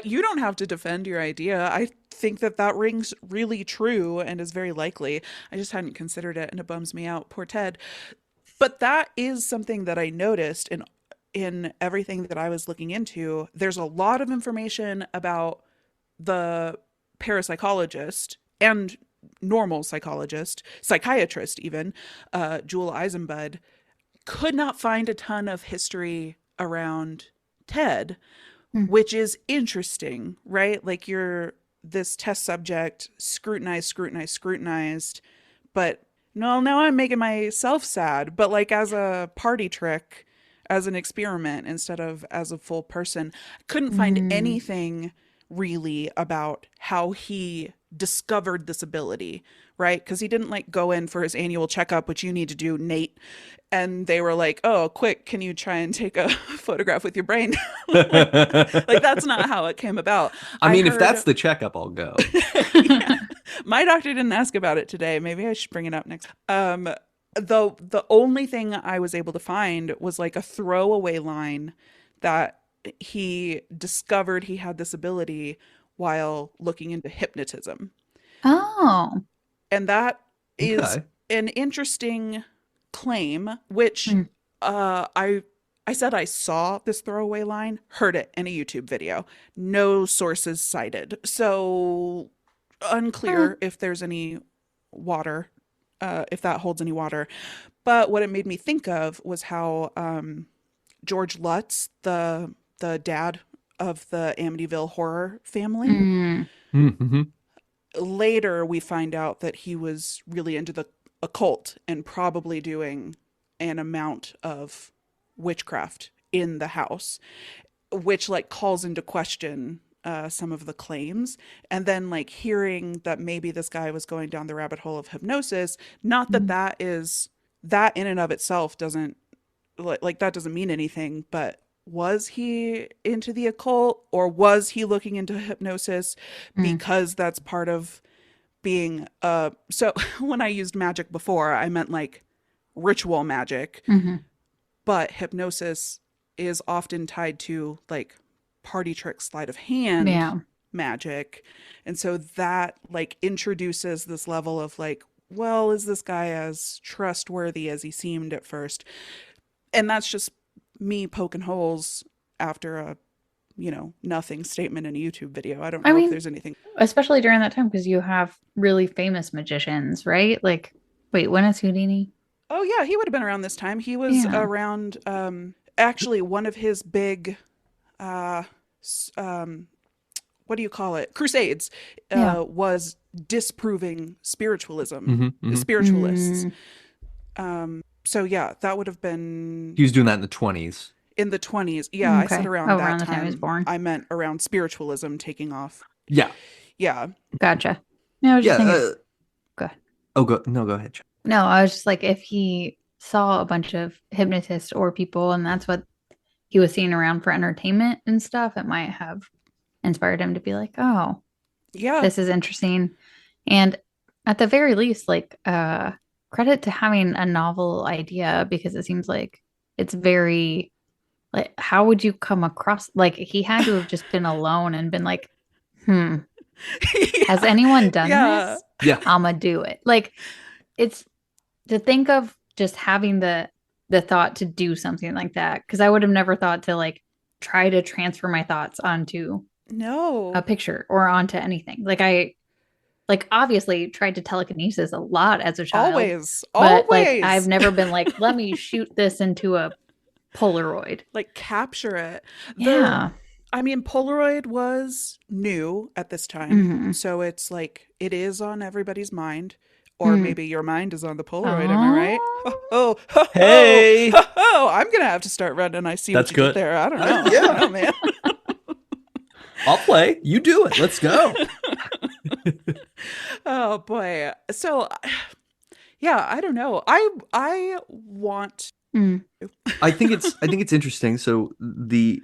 you don't have to defend your idea. I think that rings really true and is very likely. I just hadn't considered it, and it bums me out. Poor Ted. But that is something that I noticed in everything that I was looking into. There's a lot of information about the parapsychologist and normal psychiatrist even, Jewel Eisenbud, could not find a ton of history around Ted, which is interesting, right? Like, you're this test subject, scrutinized, but no, now I'm making myself sad, but like as a party trick, as an experiment instead of as a full person. I couldn't find anything really about how he discovered this ability, right? Because he didn't like go in for his annual checkup, which you need to do, Nate. And they were like, oh, quick, can you try and take a photograph with your brain? Like, that's not how it came about. I mean, if heard- that's the checkup, I'll go. Yeah. My doctor didn't ask about it today. Maybe I should bring it up next. The only thing I was able to find was like a throwaway line that he discovered he had this ability while looking into hypnotism. Oh. And that is Okay. an interesting claim, which I said I saw this throwaway line, heard it in a YouTube video. No sources cited. So unclear if there's any water, if that holds any water. But what it made me think of was how George Lutz, the dad of the Amityville horror family, Mm-hmm. later we find out that he was really into the occult and probably doing an amount of witchcraft in the house, which like calls into question some of the claims. And then like hearing that maybe this guy was going down the rabbit hole of hypnosis, not that that in and of itself doesn't like that doesn't mean anything, but was he into the occult, or was he looking into hypnosis because that's part of being so when I used magic before, I meant like ritual magic, but hypnosis is often tied to like party trick, sleight of hand magic. And so that like introduces this level of like, well, is this guy as trustworthy as he seemed at first? And that's just me poking holes after a nothing statement in a YouTube video. I don't know if there's anything, especially during that time, because you have really famous magicians, right? Like, wait, when is Houdini? Oh yeah, he would have been around this time. He was around actually one of his big what do you call it, crusades was disproving spiritualism, spiritualists. So yeah, that would have been, He was doing that in the 20s. in the 20s. Yeah, I said around that around the time time he was born. I meant around spiritualism taking off. Yeah. Yeah. Gotcha. No, I was just thinking. Go ahead. Oh, go ahead. No, I was just like, if he saw a bunch of hypnotists or people and that's what he was seeing around for entertainment and stuff, it might have inspired him to be like, oh, Yeah. this is interesting. And at the very least, like, credit to having a novel idea, because it seems like it's very, like, how would you come across, like, he had to have just been alone and been like, has anyone done this? Yeah. I'ma do it. Like, it's to think of just having the thought to do something like that, because I would have never thought to like try to transfer my thoughts onto No. a picture or onto anything. Like, I obviously tried to telekinesis a lot as a child. Always. Like, I've never been like, let me shoot this into a Polaroid. Like capture it. Yeah. I mean, Polaroid was new at this time. So it's like, it is on everybody's mind. Or maybe your mind is on the Polaroid, am I right? Oh, Hey. I'm going to have to start running. I see That's what you good. did there. I don't know. Yeah. I don't know, man. I'll play. You do it. Let's go. Oh, boy. So, yeah, I don't know. I want... I think it's interesting. So the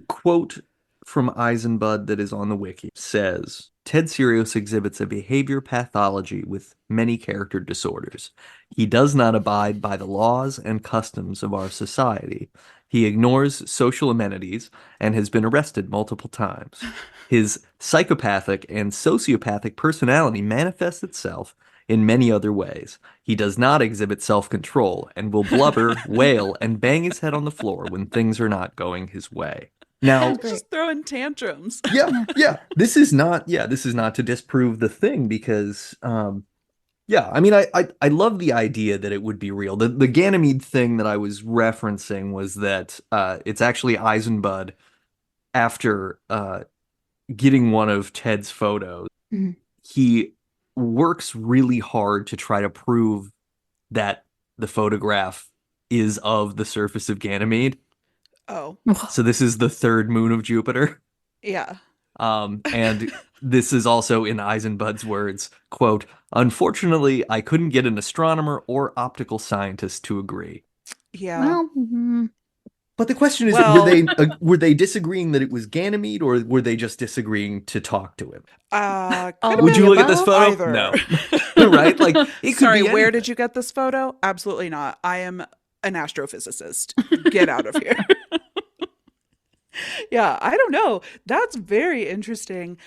quote from Eisenbud that is on the wiki says, Ted Serios exhibits a behavior pathology with many character disorders. He does not abide by the laws and customs of our society. He ignores social amenities and has been arrested multiple times. His psychopathic and sociopathic personality manifests itself in many other ways. He does not exhibit self-control and will blubber, wail, and bang his head on the floor when things are not going his way. Now, Great. Just throwing tantrums. yeah, this is not to disprove the thing because yeah, I mean I love the idea that it would be real. The Ganymede thing that I was referencing was that it's actually Eisenbud after getting one of Ted's photos. Mhm. He works really hard to try to prove that the photograph is of the surface of Ganymede. Oh, So this is the third moon of Jupiter. yeah. And this is also in Eisenbud's words, quote, "Unfortunately, I couldn't get an astronomer or optical scientist to agree." Yeah. Well, But the question is, Well, were they disagreeing that it was Ganymede, or were they just disagreeing to talk to him? could have All Would of you the been look at this above? photo? either. No. Right? Like it could Sorry, be where anything. did you get this photo? Absolutely not. I am an astrophysicist. Get out of here. Yeah, I don't know. That's very interesting.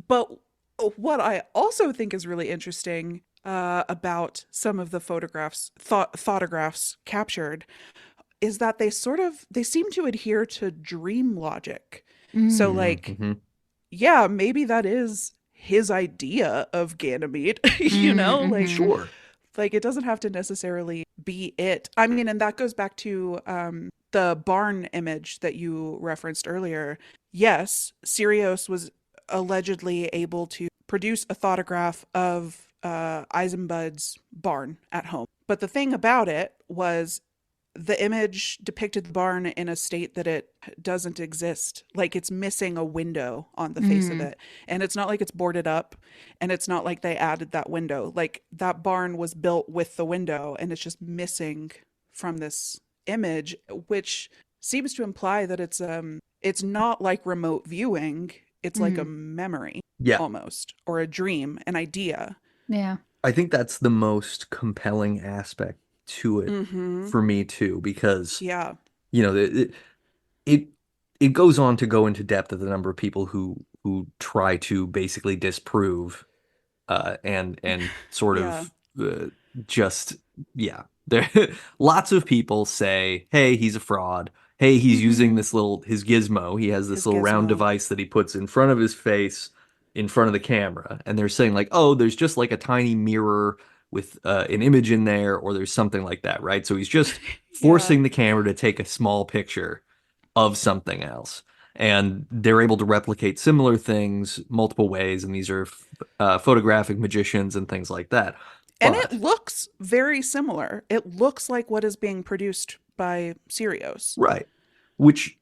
But what I also think is really interesting about some of the photographs captured is that they seem to adhere to dream logic. So like, Mm-hmm. yeah, maybe that is his idea of Ganymede, you know? Sure. Like it doesn't have to necessarily be it. I mean, and that goes back to the barn image that you referenced earlier. Yes, Serios was allegedly able to produce a thoughtograph of Eisenbud's barn at home. But the thing about it was the image depicted the barn in a state that it doesn't exist. Like it's missing a window on the face of it. And it's not like it's boarded up and it's not like they added that window. Like that barn was built with the window and it's just missing from this image, which seems to imply that it's not like remote viewing. It's like a memory Yeah. almost, or a dream, an idea. Yeah. I think that's the most compelling aspect to it for me too, because Yeah. you know it it goes on to go into depth of the number of people who try to basically disprove and sort Yeah. of just yeah. There lots of people say, "Hey, he's a fraud. Hey, he's using this his gizmo. He has this His little round gizmo. device that he puts in front of his face, in front of the camera." And they're saying like, "Oh, there's just like a tiny mirror with an image in there, or there's something like that, right?" So he's just Yeah. forcing the camera to take a small picture of something else. And they're able to replicate similar things multiple ways, and these are photographic magicians and things like that. And it But looks very similar. It looks like what is being produced by Serios. right, which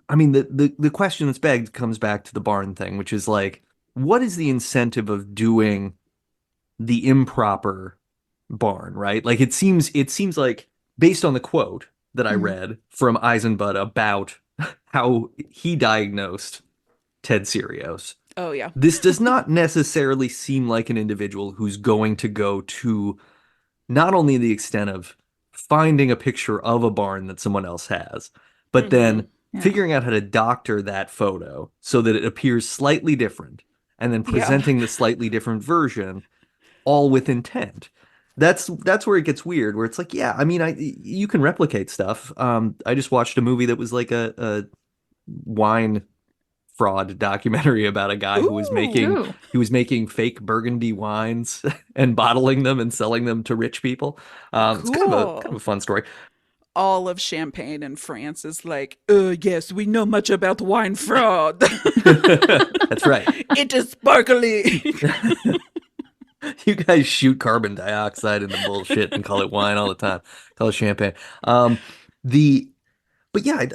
I mean, the question that's begged comes back to the barn thing, which is like, what is the incentive of doing the improper barn, right? Like it seems like based on the quote that I read from Eisenbud about how he diagnosed Ted Serios, Oh yeah. this does not necessarily seem like an individual who's going to go to not only the extent of finding a picture of a barn that someone else has, but then Yeah. figuring out how to doctor that photo so that it appears slightly different and then Yeah. presenting the slightly different version all with intent. That's where it gets weird, where it's like, yeah, I mean, you can replicate stuff. I just watched a movie that was like a wine fraud documentary about a guy who was making Ooh. fake Burgundy wines and bottling them and selling them to rich people. It's kind of Cool. a fun story. All of Champagne in France is like, yes, we know much about wine fraud. That's right. It is sparkly. You guys shoot carbon dioxide into bullshit and call it wine all the time. Call it champagne. The but yeah,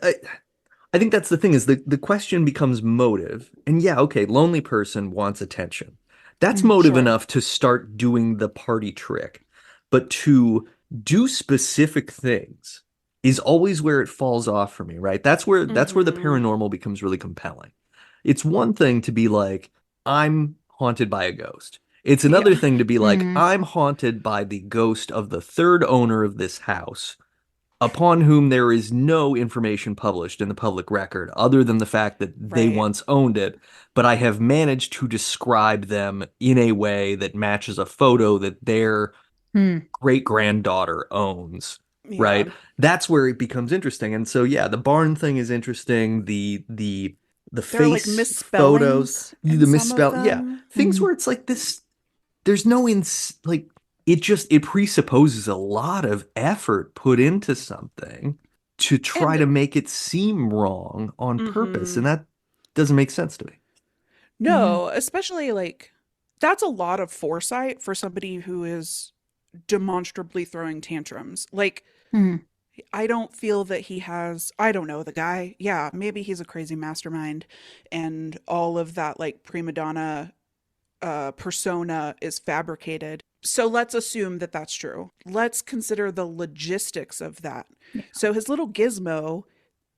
I think that's the thing is the question becomes motive. And yeah, okay, lonely person wants attention. That's motive Sure. enough to start doing the party trick. But to do specific things is always where it falls off for me, right? That's where the paranormal becomes really compelling. It's one thing to be like, I'm haunted by a ghost. It's another Yeah. thing to be like, I'm haunted by the ghost of the third owner of this house, upon whom there is no information published in the public record other than the fact that they Right. once owned it, but I have managed to describe them in a way that matches a photo that their great granddaughter owns. right? Yeah. That's where it becomes interesting. And so yeah, the barn thing is interesting. The There are like face photos, misspellings in the some of misspell, yeah, them. things where it's like this. There's no like it presupposes a lot of effort put into something to try And to make it seem wrong on purpose, mhm. and that doesn't make sense to me. Yeah. No, especially like that's a lot of foresight for somebody who is demonstrably throwing tantrums. Like, Mm. I don't feel that he has, I don't know, the guy. Yeah, maybe he's a crazy mastermind and all of that like prima donna persona is fabricated. So let's assume that that's true. Let's consider the logistics of that. Yeah. So his little gizmo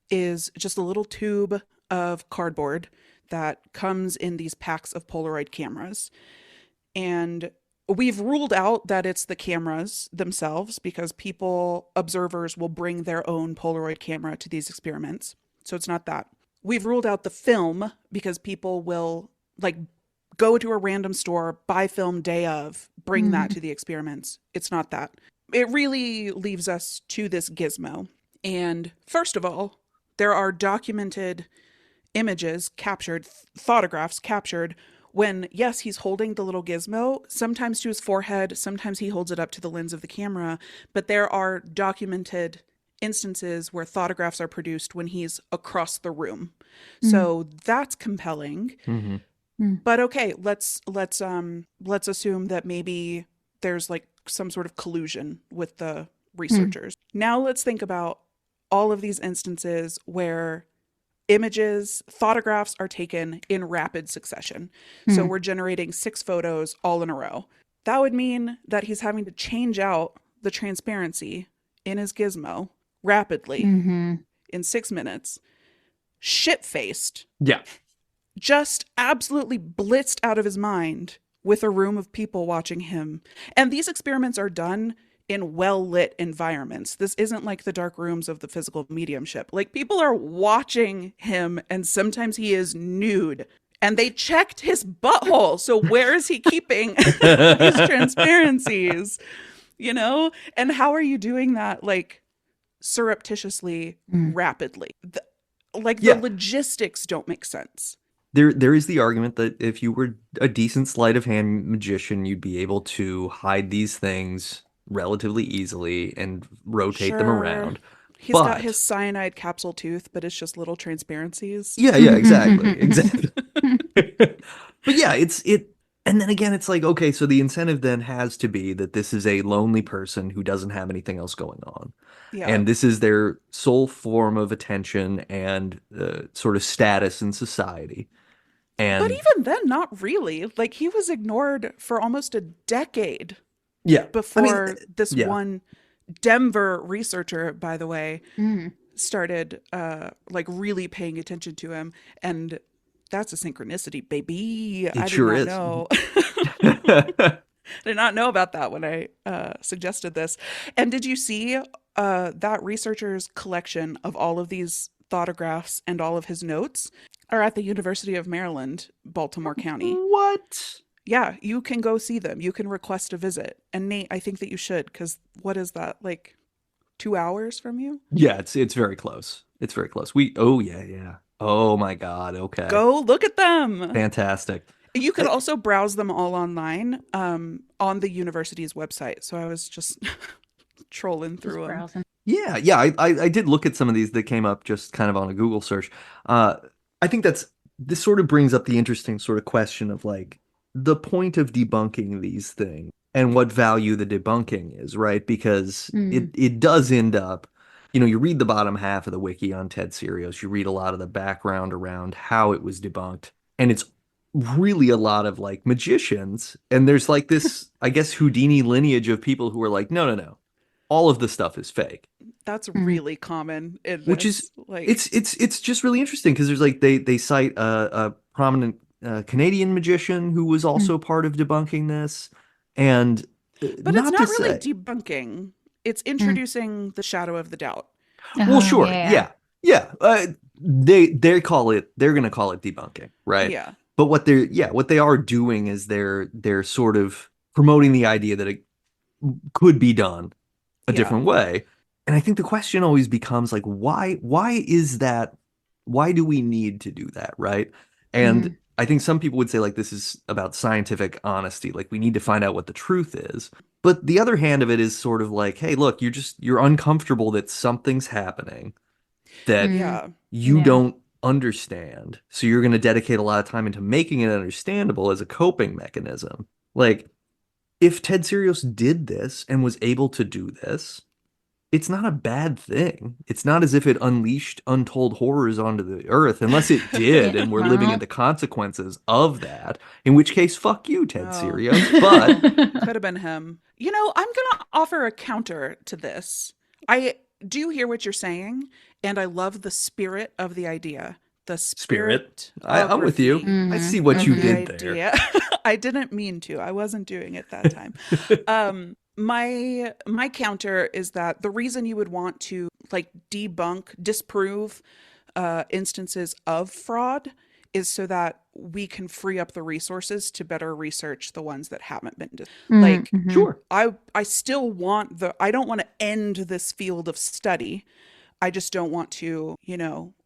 is just a little tube of cardboard that comes in these packs of Polaroid cameras. And we've ruled out that it's the cameras themselves because people, observers, will bring their own Polaroid camera to these experiments. So it's not that. We've ruled out the film because people will like go to a random store, buy film day of, bring that Mm. to the experiments. It's not that. It really leaves us to this gizmo. And first of all, there are documented images captured, photographs captured when, yes, he's holding the little gizmo, sometimes to his forehead, sometimes he holds it up to the lens of the camera, but there are documented instances where photographs are produced when he's across the room. Mm. So that's compelling. Mm-hmm. Mm. But okay, let's assume that maybe there's like some sort of collusion with the researchers. Now let's think about all of these instances where images, photographs are taken in rapid succession. So Mm. we're generating 6 photos all in a row. That would mean that he's having to change out the transparency in his gizmo rapidly Mm-hmm. in 6 minutes, shit-faced, Yeah. just absolutely blitzed out of his mind with a room of people watching him. And these experiments are done in well-lit environments. This isn't like the dark rooms of the physical mediumship. Like, people are watching him, and sometimes he is nude. And they checked his butthole. So where is he keeping these transparencies? You know? And how are you doing that, like, surreptitiously, Mm. rapidly? The Yeah. logistics don't make sense. There is the argument that if you were a decent sleight of hand magician, you'd be able to hide these things relatively easily and rotate them Sure. around. He's got But his cyanide capsule tooth, but it's just little transparencies. yeah, exactly. Exactly. But yeah, and then again, it's like, okay, so the incentive then has to be that this is a lonely person who doesn't have anything else going on. Yeah. And this is their sole form of attention and sort of status in society. But And even then, not really. Like, he was ignored for almost a decade yeah, before this yeah. one Denver researcher, by the way, Mm. started like really paying attention to him. And that's a synchronicity, baby. I did sure not is. know. I did not know about that when I suggested this. And did you see that researcher's collection of all of these photographs and all of his notes are at the University of Maryland, Baltimore County? What? Yeah, you can go see them. You can request a visit. And Nate, I think that you should, because what is that, like 2 hours from you? Yeah, it's very close. It's very close. Yeah. Oh my God. Okay. Go look at them. Fantastic. You could also browse them all online on the university's website. So I was just trolling Just through them. browsing. Yeah. I did look at some of these that came up just kind of on a Google search. I think this sort of brings up the interesting sort of question of like the point of debunking these things and what value the debunking is, right? Because it does end up, you read the bottom half of the wiki on Ted Serios, you read a lot of the background around how it was debunked, and it's really a lot of like magicians, and there's like this, I guess, Houdini lineage of people who are like, no, all of the stuff is fake. That's really common in this. Which is like it's just really interesting because there's like they cite a prominent Canadian magician who was also part of debunking this, and but not it's not to really say, debunking. It's introducing the shadow of the doubt. well, Oh, sure, yeah. yeah. They're gonna call it debunking, right? Yeah. But what they are doing is they're sort of promoting the idea that it could be done a Yeah. different way. And I think the question always becomes like, why is that? Why do we need to do that, right? And Mm, I think some people would say like this is about scientific honesty, like we need to find out what the truth is. But the other hand of it is sort of like, hey, look, you're uncomfortable that something's happening that mm, Yeah. you yeah. don't understand. So you're going to dedicate a lot of time into making it understandable as a coping mechanism. Like if Ted Serios did this and was able to do this, it's not a bad thing. It's not as if it unleashed untold horrors onto the earth, unless it did, Yeah. and we're living in Well. the consequences of that, in which case, fuck you, Ted Oh, Serios. But well, could have been him. I'm going to offer a counter to this. I do hear what you're saying, and I love the spirit of the idea, the Spirit, I'm with you. spiritography I see Mhm, what of you the mhm. did there. idea. I didn't mean to. I wasn't doing it that time. My counter is that the reason you would want to like debunk, disprove instances of fraud is so that we can free up the resources to better research the ones that haven't been Mm, like mhm. Sure. I still want I don't want to end this field of study. I just don't want to,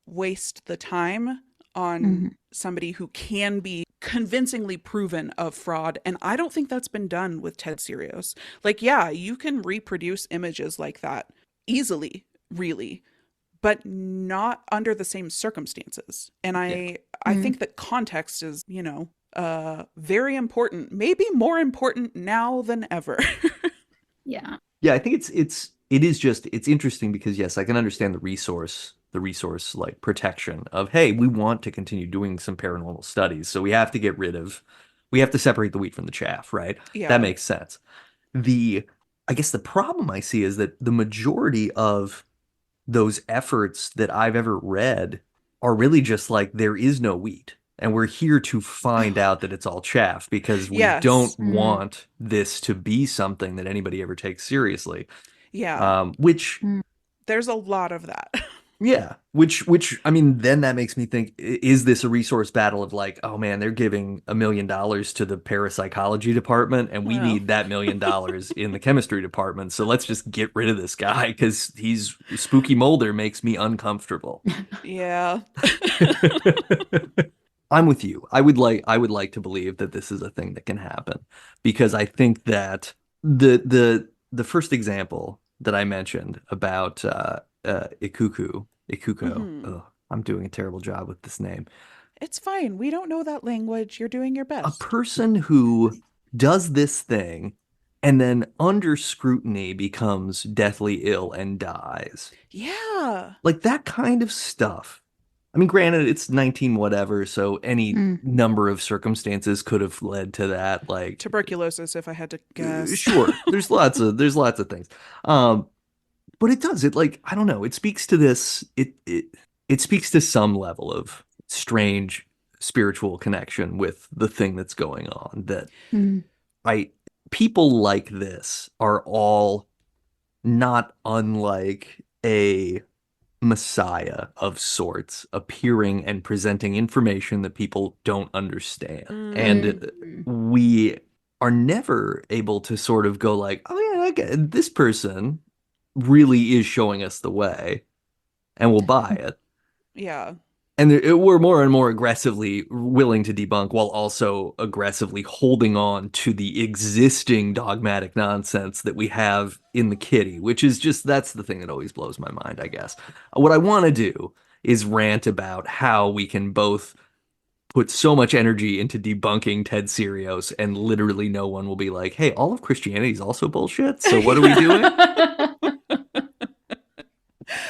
waste the time on Mhm. somebody who can be convincingly proven of fraud. And I don't think that's been done with Ted Serios. Like, yeah, you can reproduce images like that easily, really, but not under the same circumstances. And Yeah. I Mm, think that context is, very important, maybe more important now than ever. yeah. Yeah, I think it's interesting because yes, I can understand the resource like protection of hey, we want to continue doing some paranormal studies, so we have to separate the wheat from the chaff, right? That Yeah. makes sense. The I guess the problem I see is that the majority of those efforts that I've ever read are really just like there is no wheat. And we're here to find out that it's all chaff because we don't Yes. Mm, want this to be something that anybody ever takes seriously. Yeah. Which mm. There's a lot of that. yeah, which I mean, then that makes me think, is this a resource battle of like, oh man, they're giving $1 million to the parapsychology department, and we Well, need that $1 million in the chemistry department, so let's just get rid of this guy because he's spooky molder makes me uncomfortable. yeah. I'm with you. I would like to believe that this is a thing that can happen because I think that the first example that I mentioned about Ikuko, Hmm. ugh, I'm doing a terrible job with this name. It's fine. We don't know that language. You're doing your A best. person who does this thing and then under scrutiny becomes deathly ill and dies. Yeah. Like that kind of stuff. I mean, granted, it's 19 whatever, so any Mm, number of circumstances could have led to that. Like, Tuberculosis, if I had to guess. sure, there's lots of things. Um, but it does it like I don't know. It speaks to this. It speaks to some level of strange spiritual connection with the thing that's going on. That mm, I people like this are all not unlike a messiah of sorts appearing and presenting information that people don't understand. And Mm, mm, we are never able to sort of go like, oh yeah, okay, this person really is showing us the way and we'll buy it. yeah. And we're more and more aggressively willing to debunk while also aggressively holding on to the existing dogmatic nonsense that we have in the kitty, which is just that's the thing that always blows my mind, I guess. What I want to do is rant about how we can both put so much energy into debunking Ted Serios and literally no one will be like, hey, all of Christianity is also bullshit. So what are we doing?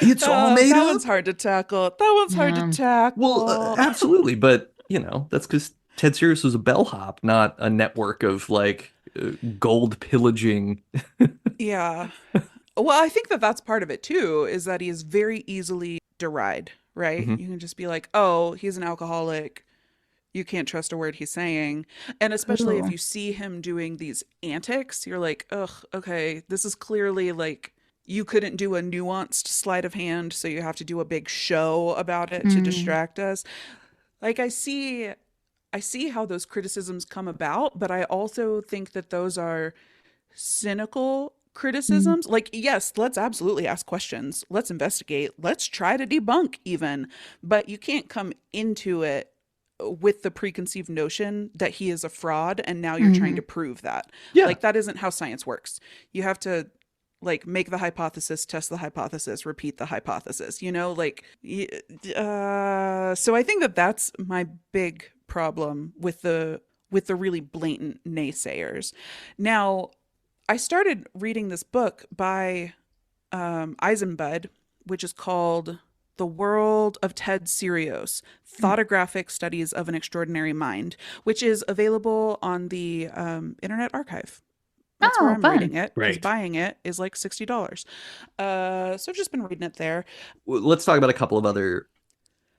It's all made That up. one's hard to tackle. That one's hard to yeah. Well, tackle. absolutely, but that's because Ted Serious was a bellhop, not a network of like gold pillaging. Yeah. Well, I think that that's part of it too, is that he is very easily deride, right? Mhm. You can just be like, oh, he's an alcoholic. You can't trust a word he's saying. And especially if Oh. you see him doing these antics, you're like, ugh, okay, this is clearly like you couldn't do a nuanced sleight of hand, so you have to do a big show about it to Mm, distract us. Like I see how those criticisms come about, but I also think that those are cynical criticisms. Like, yes, let's absolutely ask questions. Let's investigate. Let's try to debunk even. But you can't come into it with the preconceived notion that he is a fraud and now you're trying to prove that. Yeah. Like, that isn't how science works. You have to like make the hypothesis, test the hypothesis, repeat the hypothesis, you know, like so I think that that's my big problem with the really blatant naysayers. Now, I started reading this book by Eisenbud, which is called The World of Ted Serios, Thoughtographic Studies of an Extraordinary Mind, which is available on the Internet Archive. That's where I'm reading it, because Great. buying it is like $60. So I've just been reading it there. Let's talk about a couple of other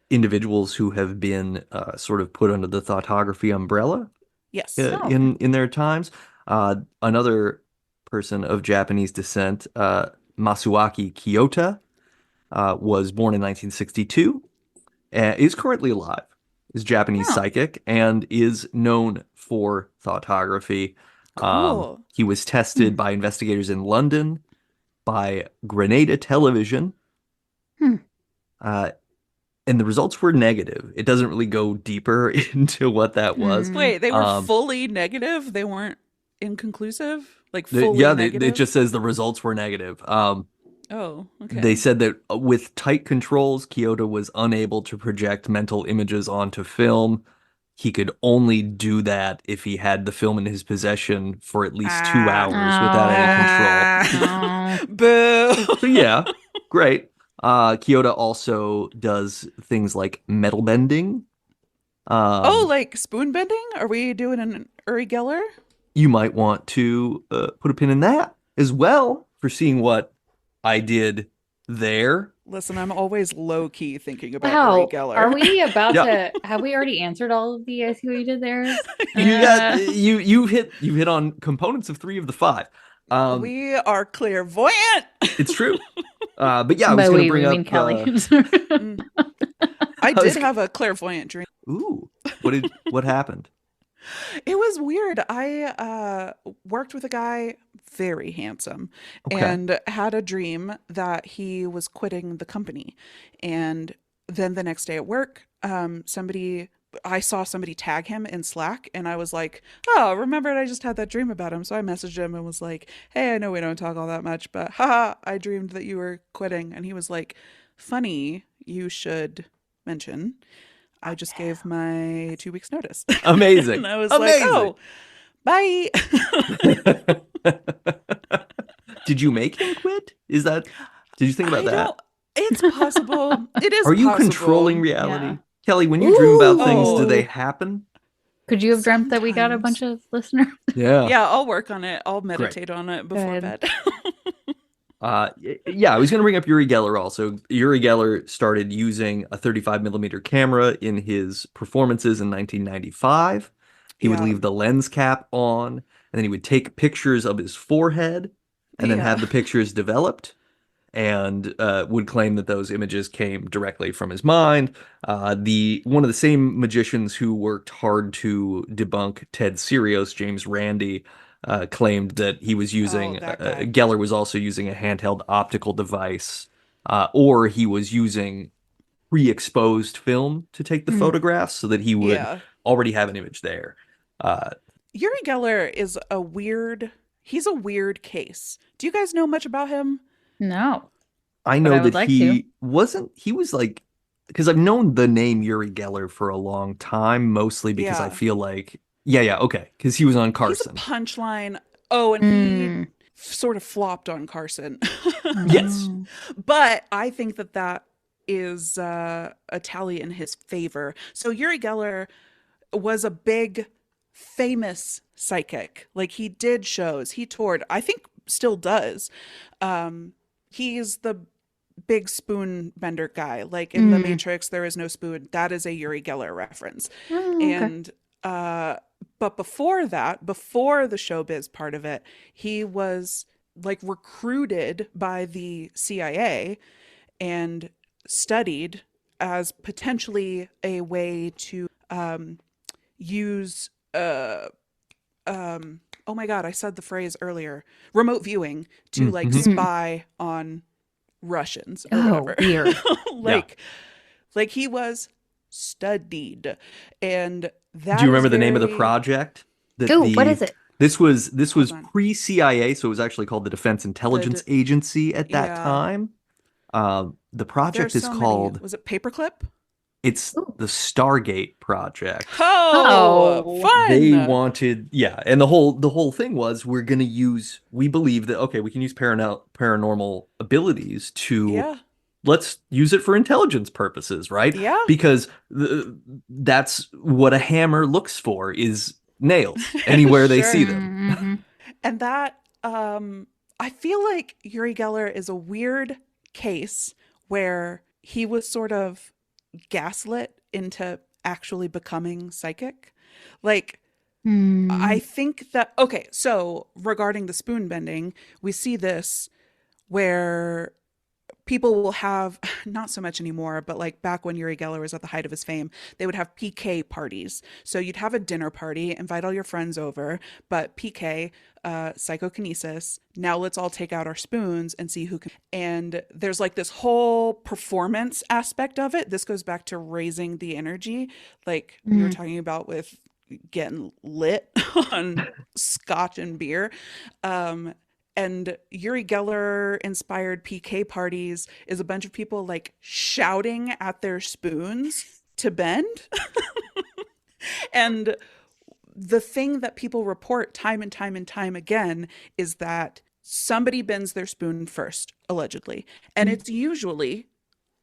individuals who have been sort of put under the thoughtography umbrella Yes. in their times. Another person of Japanese descent, Masuaki Kiyota, was born in 1962, is currently alive, is Japanese Oh. psychic, and is known for thoughtography. Cool. He was tested by investigators in London, by Grenada Television, and the results were negative. It doesn't really go deeper into what that was. Wait, they were fully negative? They weren't inconclusive? Like The- fully yeah, negative? it just says the results were negative. Oh, okay. They said that with tight controls, Kyoto was unable to project mental images onto film. He could only do that if he had the film in his possession for at least 2 hours without any control. Oh. Boo. So yeah, great. Kyoto also does things like metal bending. Oh, like spoon bending? Are we doing an Uri Geller? You might want to put a pin in that as well for seeing what I did there. Listen, I'm always low key thinking about Wow. Uri Geller. Are we about Yeah. to have we already answered all of the I see what you did there? You hit on components of 3 of the 5. We are clairvoyant. It's true. But yeah, I was By going we, to bring we up mean Kelly. I was- did have a clairvoyant dream. ooh, what happened? It was weird. I worked with a guy, very handsome, Okay. and had a dream that he was quitting the company. And then the next day at work, I saw somebody tag him in Slack, and I was like, oh, remembered I just had that dream about him. So I messaged him and was like, hey, I know we don't talk all that much, but haha, I dreamed that you were quitting. And he was like, funny, you should mention. I just gave my 2 weeks notice. Amazing. And I was Amazing. like, oh, bye. Did you make him quit? Did you think about that? It's possible. It is Are you possible. controlling reality? Yeah. Kelly, when you dream about things, do Ooh. they happen? Could you have dreamt that we got a Sometimes. bunch of listeners? Yeah. Yeah, I'll work on it. I'll meditate on it before Good. bed. Yeah, I was going to bring up Uri Geller also. Uri Geller started using a 35mm camera in his performances in 1995. He would Yeah. leave the lens cap on, and then he would take pictures of his forehead and then Yeah. have the pictures developed, and would claim that those images came directly from his mind. One of the same magicians who worked hard to debunk Ted Serios, James Randi, claimed that he was using that guy. Geller was also using a handheld optical device, or he was using pre-exposed film to take the photographs so that he would Yeah. already have an image there. Uri Geller is he's a weird case. Do you guys know much about him? No. I But know I would that like he was like, because I've known the name Uri Geller for a long time, mostly because I Yeah. feel like, okay, because he was on He's a Carson. punchline. Oh, and he sort of flopped on Carson. Yes. But I think that is a tally in his favor. So Uri Geller was a big, famous psychic. Like, he did shows, he toured, I think still does. He's the big spoon bender guy. Like in The Matrix, there is no spoon. That is a Uri Geller reference. Oh, okay. And but before that, before the showbiz part of it, he was like recruited by the CIA and studied as potentially a way to use oh my God, I said the phrase earlier, remote viewing to like Mhm. spy on Russians or Oh, whatever. weird. Like he was studied. And Do that you is remember the name of the very, project? That Ooh, what the is it? this hold was on. pre-CIA, so it was actually called the Defense Intelligence Agency at that Yeah, time. The there's project is so many. called Was it Paperclip? it's Ooh. the Stargate Project. Oh, Oh. They fun. wanted, yeah, and the whole thing was we believe that okay, we can use paranormal abilities to Yeah. let's use it for intelligence purposes, right? Yeah. Because that's what a hammer looks for is nails anywhere they see Sure. them. Mm-hmm. And that, I feel like Uri Geller is a weird case where he was sort of gaslit into actually becoming psychic. Like, I Mm. think that, okay, so regarding the spoon bending, we see this where people will have, not so much anymore, but like back when Uri Geller was at the height of his fame, they would have PK parties. So you'd have a dinner party, invite all your friends over, but PK, psychokinesis, now let's all take out our spoons and see who can. And there's like this whole performance aspect of it. This goes back to raising the energy, like we were Mm. talking about with getting lit on scotch and beer. Um, and Uri Geller inspired PK parties is a bunch of people like shouting at their spoons to bend. And the thing that people report time and time and time again is that somebody bends their spoon first, allegedly. And Mm. it's usually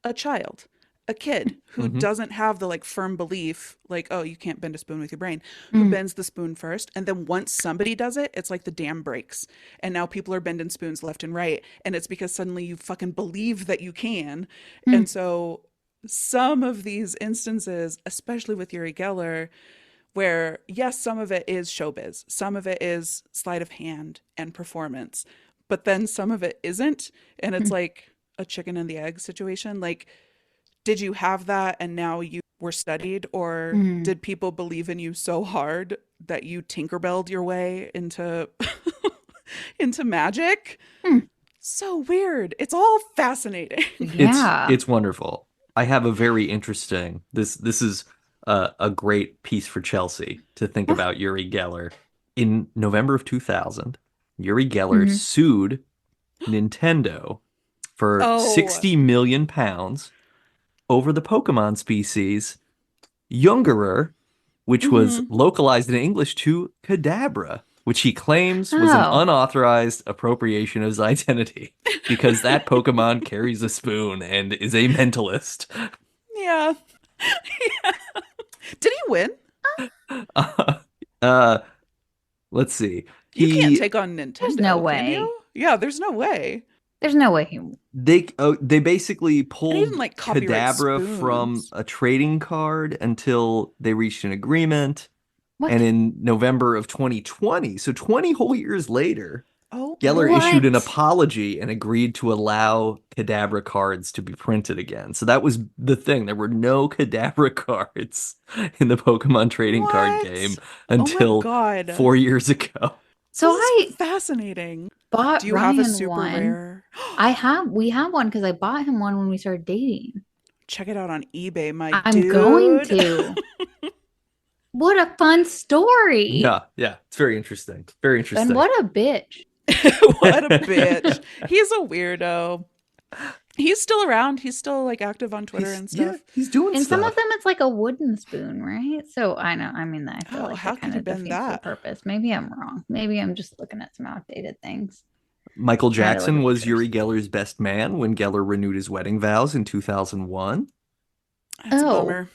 a child, a kid who Mhm. doesn't have the like firm belief, like, oh, you can't bend a spoon with your brain, who Mm. bends the spoon first. And then once somebody does it, it's like the dam breaks. And now people are bending spoons left and right. And it's because suddenly you fucking believe that you can. Mm. And so some of these instances, especially with Uri Geller, where yes, some of it is showbiz, some of it is sleight of hand and performance, but then some of it isn't. And it's Mm. like a chicken and the egg situation. Like, did you have that and now you were studied, or Mm. did people believe in you so hard that you tinkerbelled your way into into magic? Mm. So weird. It's all fascinating. Yeah. It's wonderful. I have a very interesting this is a great piece for Chelsea to think Oh. about Uri Geller. In November of 2000, Uri Geller Mhm. sued Nintendo for Oh, 60 million pounds over the Pokemon species Jungerer, which was hmm, localized in English to Kadabra, which he claims was an Oh. unauthorized appropriation of his identity because that Pokemon carries a spoon and is a mentalist. yeah. Yeah. Did he win? Uh, uh, let's see. You can't He take on There's no Nintendo, can way. you? Yeah, there's no way. There's no way he. they basically And he didn't pulled like copyright Kadabra from spoons. a trading card until they reached an agreement. And What? in November of 2020, so 20 whole years later, Oh my Geller issued an What? apology and agreed to allow Kadabra cards to be printed again. So that was the thing. There were no Kadabra cards in the Pokemon trading card game What? Oh my until God. 4 years ago. So This I is fascinating. Do bought you have a Ryan super one. rare? We have one because I bought him one when we started dating. Check it out on eBay, my I'm going dude. to. What a fun story. Yeah, yeah. It's very interesting. Very And interesting. what a bitch. What a bitch. He's a weirdo. He's still around. He's still like active on Twitter and Yeah, stuff. he's doing And some stuff. of them, it's like a wooden spoon, right? So I know. I mean, I feel Oh, like how that could kind you of bend defeats the that? purpose. Maybe I'm wrong. Maybe I'm just looking at some outdated things. Michael I had to look Jackson at was pictures. Uri Geller's best man when Geller renewed his wedding vows in 2001. That's a Oh, bummer.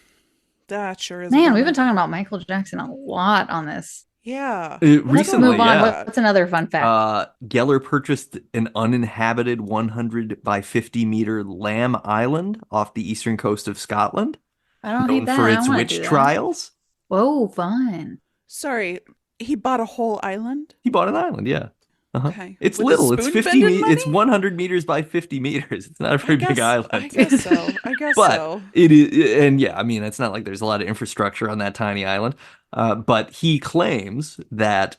That sure is a man, we've bummer. been talking about Michael Jackson a lot on this. Yeah. Let's Recently, move on. yeah. What's another fun fact? Geller purchased an uninhabited 100 by 50 meter Lamb Island off the eastern coast of Scotland, I don't known hate that. for I its want to witch do that. trials. Whoa, fun. Sorry, he bought a whole island? He bought an island, yeah. Okay. It's With his little. It's spoon 50 bending It's money? 100 meters by 50 meters. It's not a very big I island. guess so. I guess But so. it is, and yeah, I mean, it's not like there's a lot of infrastructure on that tiny island. But he claims that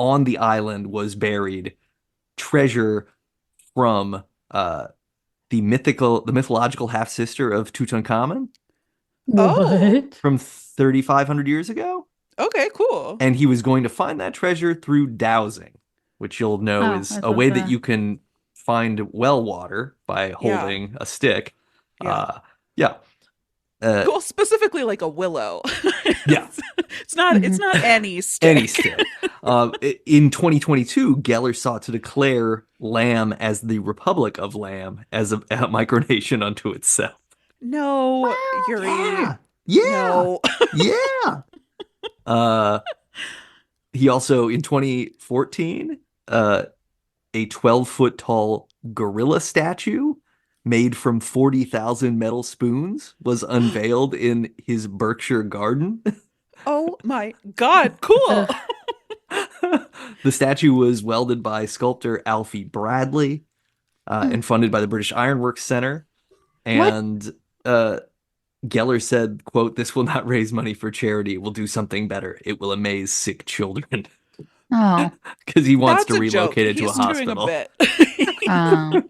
on the island was buried treasure from the mythological half sister of Tutankhamun Oh. What? from 3,500 years ago. Okay, cool. And he was going to find that treasure through dowsing, which you'll know Oh, is I a thought way that the you can find well water by Yeah. holding a stick. Yeah. Yeah. Well, specifically like a willow. Yeah. It's not any stick. Any stick. In 2022, Geller sought to declare Lamb as the Republic of Lamb as a micronation unto itself. No, Yuri. Yeah. Yeah. No. Yeah. He also, in 2014, a 12-foot tall gorilla statue made from 40,000 metal spoons was unveiled in his Berkshire garden. Oh my God, cool. Ugh. The statue was welded by sculptor Alfie Bradley and funded by the British Ironworks Center. And Geller said, quote, "This will not raise money for charity. It will do something better. It will amaze sick children." Oh. Because he wants That's to a joke. relocate it to a He's doing hospital. a bit. Oh.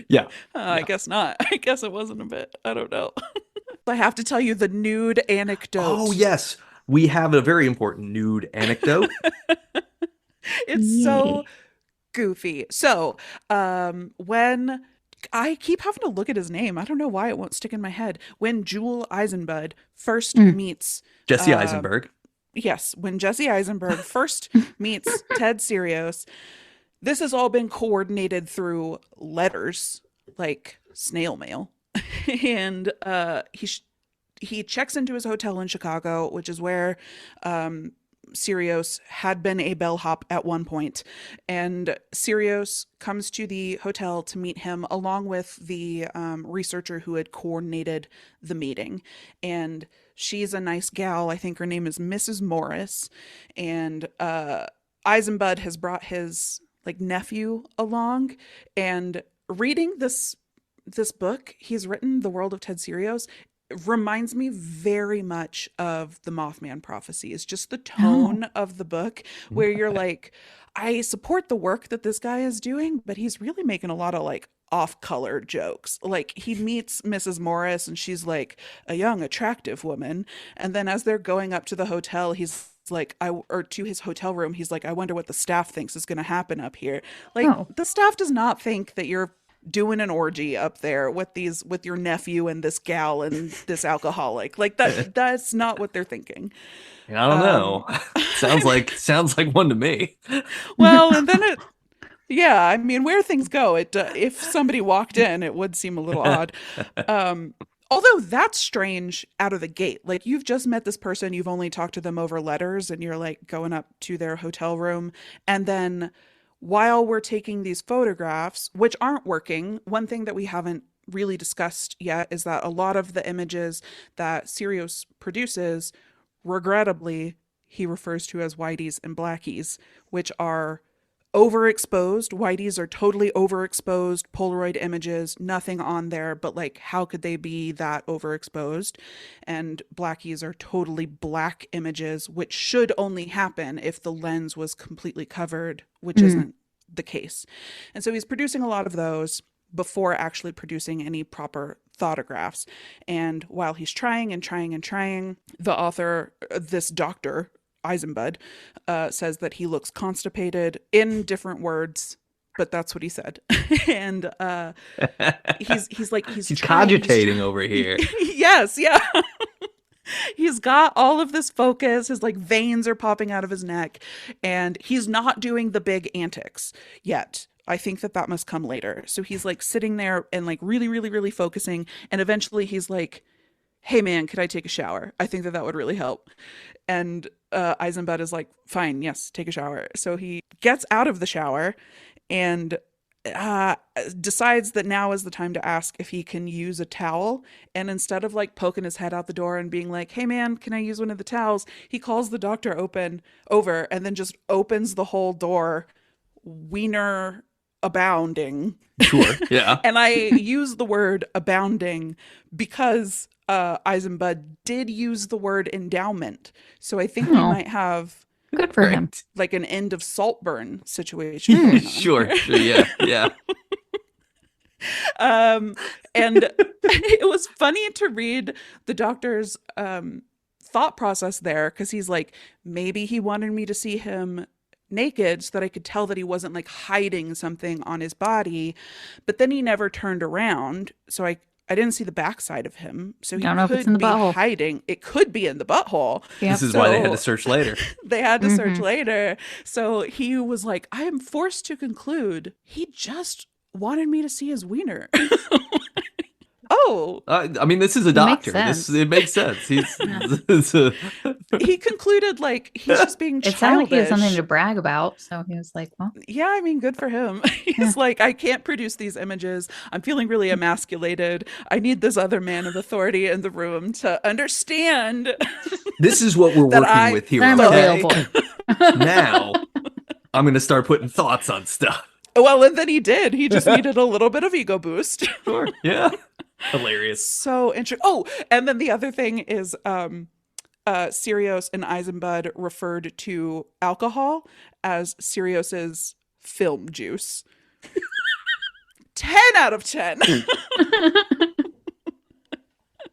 Yeah. I guess not. I guess it wasn't a bit. I don't know. I have to tell you the nude anecdote. Oh, yes. We have a very important nude anecdote. It's so Yay. goofy. So, when I keep having to look at his name, I don't know why it won't stick in my head. When Jewel Eisenbud first meets Jesse Eisenberg. Yes, when Jesse Eisenberg first meets Ted Serios, this has all been coordinated through letters, like snail mail. And he checks into his hotel in Chicago, which is where Serios had been a bellhop at one point. And Serios comes to the hotel to meet him along with the researcher who had coordinated the meeting. And she's a nice gal. I think her name is Mrs. Morris. And Eisenbud has brought his like nephew along. And reading this book he's written, The World of Ted Serios, reminds me very much of the Mothman prophecy. It's just the tone of the book where you're like, I support the work that this guy is doing, but he's really making a lot of like off-color jokes. Like he meets Mrs. Morris and she's like a young, attractive woman. And then as they're going up to the hotel, he's like, or to his hotel room, he's like, I wonder what the staff thinks is going to happen up here. Like the staff does not think that you're doing an orgy up there with your nephew and this gal and this alcoholic. Like that's not what they're thinking. I don't know. sounds like one to me. Well, and then yeah, I mean, where things go, if somebody walked in, it would seem a little odd. Although that's strange out of the gate. Like you've just met this person, you've only talked to them over letters, and you're like going up to their hotel room, and then while we're taking these photographs, which aren't working, one thing that we haven't really discussed yet is that a lot of the images that Serios produces, regrettably, he refers to as whiteys and blackies, which are overexposed. Whiteys are totally overexposed Polaroid images, nothing on there, but like, how could they be that overexposed? And blackies are totally black images, which should only happen if the lens was completely covered, which isn't the case. And so he's producing a lot of those before actually producing any proper thoughtographs. And while he's trying and trying and trying, the author, this doctor, Eisenbud, says that he looks constipated in different words, but that's what he said. And he's cogitating over here. Yes, yeah. He's got all of this focus. His like veins are popping out of his neck, and he's not doing the big antics yet. I think that must come later. So he's like sitting there and like really, really, really focusing. And eventually he's like, hey man, could I take a shower? I think that would really help. And Eisenbud is like, fine, yes, take a shower. So he gets out of the shower and decides that now is the time to ask if he can use a towel. And instead of like poking his head out the door and being like, hey man, can I use one of the towels? He calls the doctor over and then just opens the whole door, wiener abounding. Sure, yeah. And I use the word abounding because Eisenbud did use the word endowment. So I think we might have Good for him. Like an end of Saltburn situation going on Sure, here. sure, yeah. And it was funny to read the doctor's thought process there, because he's like, maybe he wanted me to see him naked so that I could tell that he wasn't like hiding something on his body, but then he never turned around, so I didn't see the backside of him, so he Don't know if it's could in the be butthole. hiding. It could be in the butthole. Yep. This is why they had So- to search later. They had to search Mhm. later. So he was like, I am forced to conclude he just wanted me to see his wiener. Oh, I mean, this is a It makes doctor. sense. It makes sense. He's he concluded like he's just being It sounded like he had childish. something to brag about. So he was like, well, Yeah, I mean, good for him. He's like, I can't produce these images. I'm feeling really emasculated. I need this other man of authority in the room to understand. this is what we're That working I- with here. I'm a Okay? real boy. Now I'm going to start putting thoughts on stuff. Well, and then he did. He just needed a little bit of ego boost. Sure. Yeah. Hilarious. So interesting. Oh, and then the other thing is Serios and Eisenbud referred to alcohol as Serios's film juice. 10 out of 10.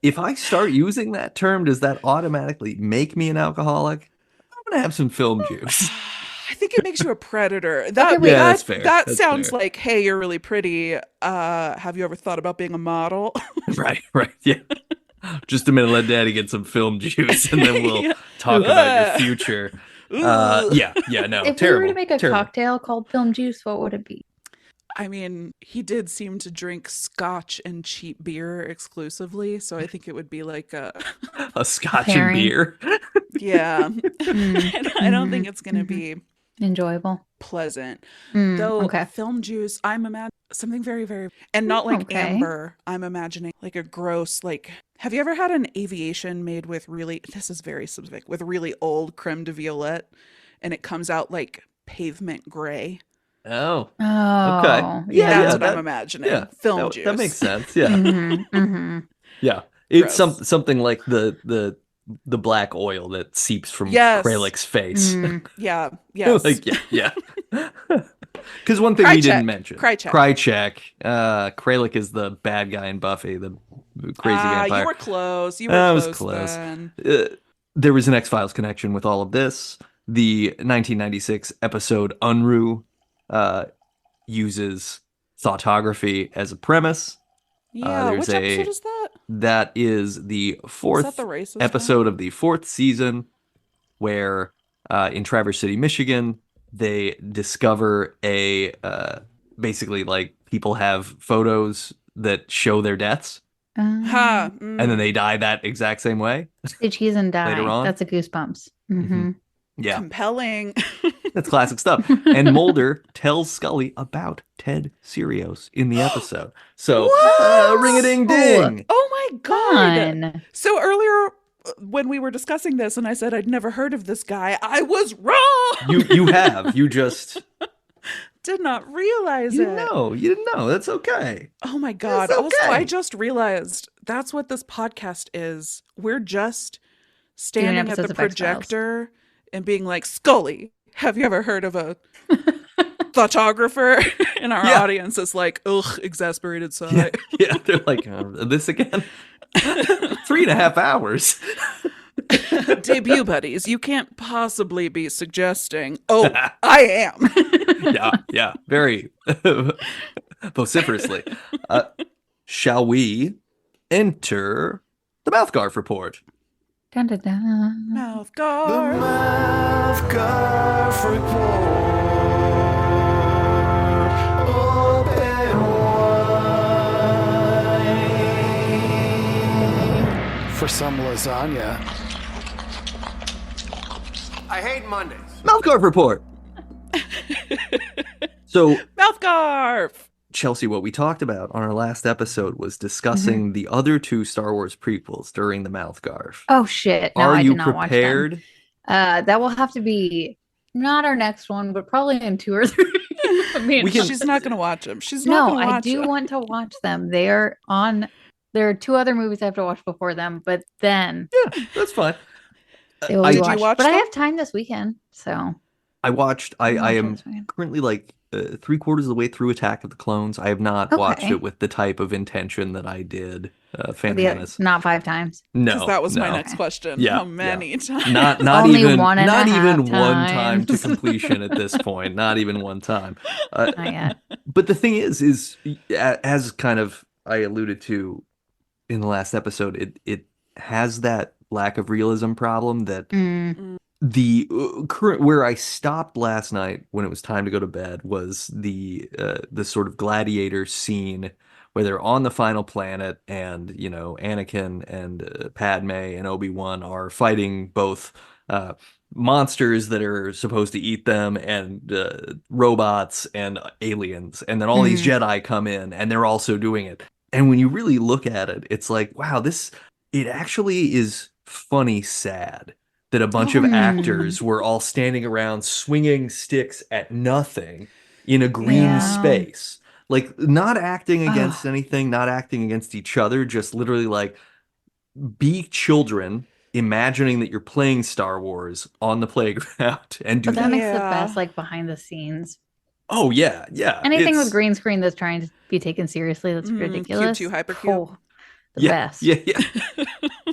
If I start using that term, does that automatically make me an alcoholic? I'm going to have some film juice. I think it makes you a predator. That wait. Yeah, that, that's fair. that That's sounds fair. like, hey, you're really pretty. Have you ever thought about being a model? Right. Yeah. Just a minute, let daddy get some film juice and then we'll Yeah. talk about your future. Ugh. Yeah, no. if terrible. we were to make a terrible. cocktail called film juice, what would it be? I mean, he did seem to drink scotch and cheap beer exclusively, so I think it would be like a A scotch Pairing. and beer. yeah. Mm, And I don't think mhm, it's going to mhm. be Enjoyable. pleasant. Mm, Though okay. film juice, I'm imagining something very, very, and not like Okay. amber. I'm imagining like a gross, like, have you ever had an aviation made with really, this is very specific, with really old creme de violette, and it comes out like pavement gray? Oh. Oh, Yeah, That's yeah, what that- I'm imagining. Yeah. Film that, juice. that makes sense. Yeah. Mhm. Yeah. It's Gross. something like the black oil that seeps from Yes. Kralik's face. Mm. Yeah. Yes. Like, yeah. Because one thing we Krychek. didn't mention. Krychek. Kralik is the bad guy in Buffy, the crazy vampire. You were close. You were I was close. close. Then. There was an X-Files connection with all of this. The 1996 episode Unruh uses thoughtography as a premise. Yeah. there's Which episode is that? That is the Is fourth that the racist episode of the fourth season, where in Traverse City, Michigan, they discover a basically like people have photos that show their deaths, one? Ha. and then they die that exact same way. Stitch keys and die. Later on. That's a goosebumps. Hmm Yeah, Compelling. that's classic stuff. And Mulder tells Scully about Ted Serios in the episode. So What? ring a ding ding. Oh my god. Fun. So earlier when we were discussing this and I said I'd never heard of this guy, I was wrong. You have. You just Did not realize you it. didn't know. You didn't know. That's okay. Oh my god. It's Also, okay. I just realized that's what this podcast is. We're just standing at episodes the of X-Files. projector and being like, Scully, have you ever heard of a thoughtographer? And our Yeah. audience is like, ugh, exasperated sigh. Yeah, yeah. They're like, this again? 3.5 hours. Debut buddies, you can't possibly be suggesting. Oh, I am. Yeah. Very vociferously. Shall we enter the MouthGarf Report? Dun, dun, dun. Mouth guard. MouthGarf Report. Open wide for some lasagna. I hate Mondays. MouthGarf Report. So, Mouth garf. Chelsea, what we talked about on our last episode was discussing the other two Star Wars prequels during the MouthGarf. Oh shit! No, Are I you did not watch them. prepared? That will have to be not our next one, but probably in 2 or 3. I mean, We can- She's not going to watch them. She's not no, going to I watch do them. want to watch them. They are on. There are 2 other movies I have to watch before them, but then Yeah, that's fine. They will I- be Did you watched. watch But I them? have time this weekend, so I watched. I watch it am this weekend. currently like 3/4 of the way through Attack of the Clones. I have not watched Okay. it with the type of intention that I did Phantom Menace. Not 5 times. Because No, that was my no. next question. Yeah, How many times? Not Only even one and not a half even one time to times. completion at this point. Not even one time. Not yet. But the thing is as kind of I alluded to in the last episode, it has that lack of realism problem that the current where I stopped last night when it was time to go to bed was the sort of gladiator scene where they're on the final planet and Anakin and Padme and Obi-Wan are fighting both monsters that are supposed to eat them and robots and aliens, and then all these Jedi come in and they're also doing it. And when you really look at it, it's like, wow, it actually is funny sad that a bunch of actors were all standing around swinging sticks at nothing in a green space. Like, not acting against anything, not acting against each other, just literally like be children imagining that you're playing Star Wars on the playground and do But that that. makes the Yeah. best, like, behind the scenes. Oh, yeah, yeah. Anything It's- with green screen that's trying to be taken seriously, that's ridiculous. Cube 2 hypercube. Oh, the yeah, best. Yeah, yeah.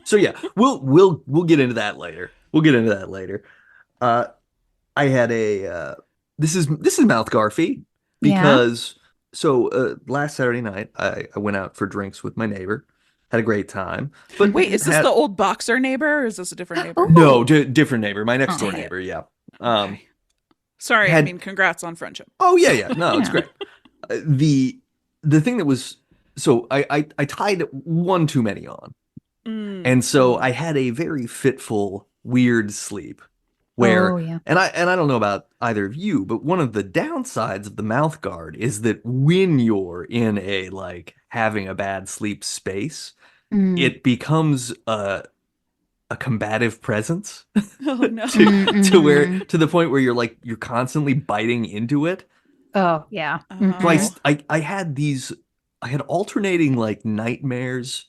So yeah, we'll get into that later. We'll get into that later. I had a this is MouthGarfy because last Saturday night I went out for drinks with my neighbor. Had a great time. But Wait, is this had- the old boxer neighbor or is this a different neighbor? No, different neighbor. My next door dang it. neighbor, yeah. Okay. Sorry, had- I mean congrats on friendship. Oh yeah. No, it's Yeah. great. The thing that was I tied one too many on. And so I had a very fitful, weird sleep where, Oh, yeah. and I don't know about either of you, but one of the downsides of the mouth guard is that when you're in a like having a bad sleep space, it becomes a combative presence Oh no. to the point where you're constantly biting into it. Oh, yeah. Uh-huh. So I had alternating like nightmares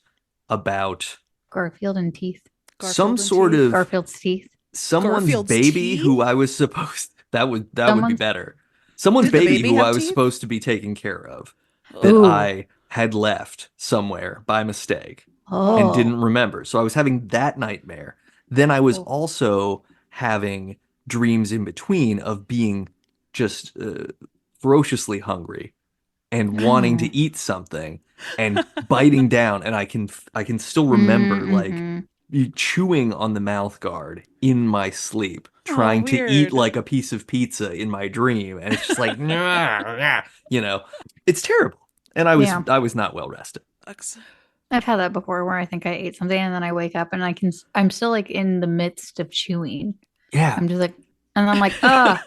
about Garfield and teeth. some Garfield and sort teeth. of Garfield's teeth. someone's Garfield's baby teeth? who I was supposed that would be Someone's- better. Someone's Did the baby baby who have I was teeth? supposed to be taking care of that Ooh. I had left somewhere by mistake Oh. and didn't remember. So I was having that nightmare. Then I was Oh. also having dreams in between of being just ferociously hungry and wanting to eat something and biting down, and I can still remember like you chewing on the mouth guard in my sleep, trying to eat weird. like a piece of pizza in my dream, and it's just like it's terrible. And I was not well rested. Sucks. I've had that before where I think I ate something and then I wake up and I'm still like in the midst of chewing. Yeah. I'm just like, and I'm like, ah,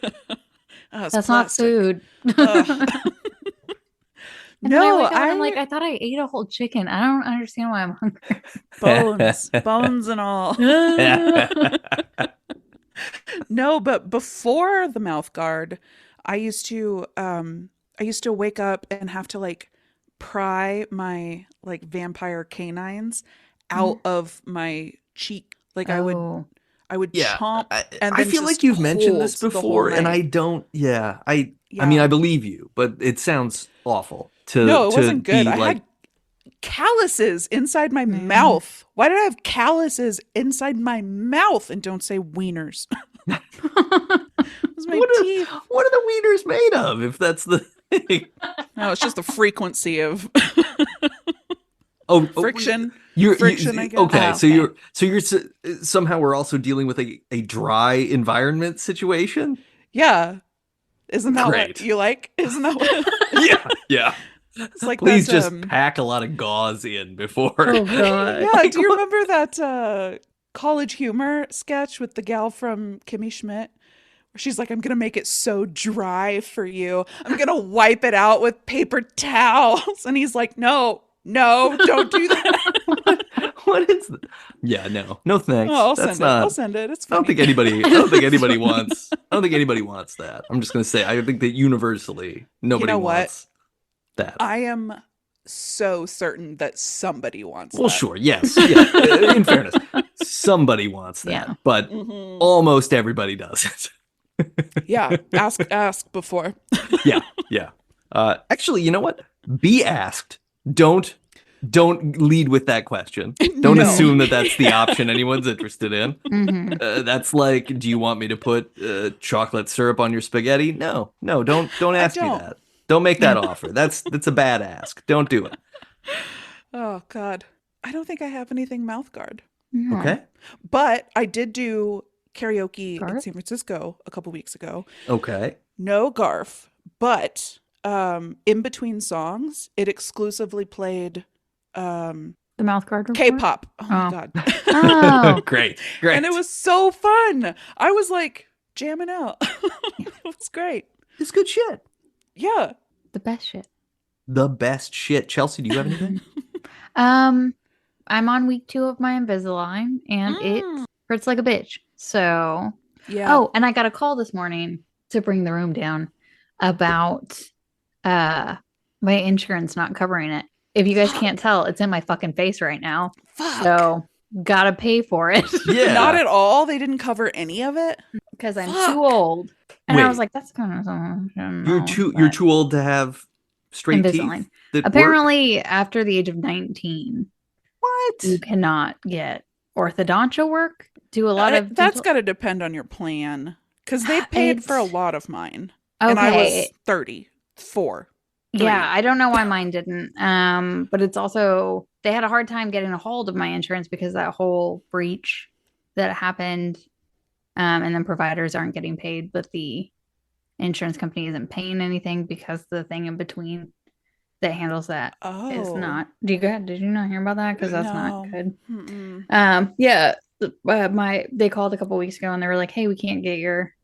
Oh, it's that's not plastic. food. Ugh. And then I No, wake up and I'm like, I thought I ate a whole chicken. I don't understand why I'm hungry. bones and all. No, but before the mouth guard, I used to wake up and have to like pry my like vampire canines out of my cheek. Like I would Oh. Yeah, chomp. And I then feel just like you've mentioned this hold the whole before, and I night. don't. Yeah, I Yeah. mean, I believe you, but it sounds awful. No, it wasn't good. be I like, had calluses inside my mouth. Why did I have calluses inside my mouth? And don't say wieners. It was my teeth. what are the wieners made of? If that's the thing. No, it's just the frequency of Oh, friction. Friction, I guess. okay, Oh, so okay. you're somehow we're also dealing with a dry environment situation. Yeah. Isn't that Great. what you like? Isn't that what Yeah. it's like? Please that, just pack a lot of gauze in before. Oh, God. yeah. Do you remember that College Humor sketch with the gal from Kimmy Schmidt? Where she's like, I'm going to make it so dry for you. I'm going to wipe it out with paper towels. And he's like, no, don't do that. What is that? Yeah, no thanks. Oh, That's I'll not. send it. It's I don't funny. think anybody wants. I don't think anybody wants that. I'm just gonna say I think that universally nobody know what? wants that. I am so certain that somebody wants Well, that. sure, yes. Yeah. In fairness, somebody wants that, Yeah. but Mhm. almost everybody does it. Yeah, ask before. Yeah. Actually, you know what? Be asked. Don't lead with that question. Don't No. assume that that's the option anyone's interested in. hmm That's like, do you want me to put chocolate syrup on your spaghetti? No, don't ask me don't. that. Don't make that offer. That's a bad ask. Don't do it. Oh God, I don't think I have anything mouth guard, Okay. but I did do karaoke in Garf? San Francisco a couple weeks ago. Okay. No Garf, but in between songs, it exclusively played The mouth guard report? K-pop. Oh my Oh. God. Oh, Great. And it was so fun. I was like jamming out. It was great. It's good shit. Yeah. the best shit. The best shit. Chelsea, do you have anything? I'm on week 2 of my Invisalign, and it Mm. hurts like a bitch. So, Yeah. oh, and I got a call this morning to bring the room down about my insurance not covering it. If you guys can't tell, it's in my fucking face right now. Fuck. So, gotta pay for it Yeah. Not at all. They didn't cover any of it. because I'm Fuck. too old. And I was Wait. like, that's kind of something. You're too old to have straight Invisalign. teeth. That work? Apparently, after the age of 19, What? you cannot get orthodontia work. Do a lot of That's dental- got to depend on your plan because they paid for a It's- lot of mine. okay. And I was 34. Yeah, I don't know why mine didn't. But it's also they had a hard time getting a hold of my insurance because that whole breach that happened. And then providers aren't getting paid, but the insurance company isn't paying anything because the thing in between that handles that is Oh. not. Did you not hear about that? Because that's No. not good. Mm-mm. Yeah. They called a couple weeks ago and they were like, "Hey, we can't get your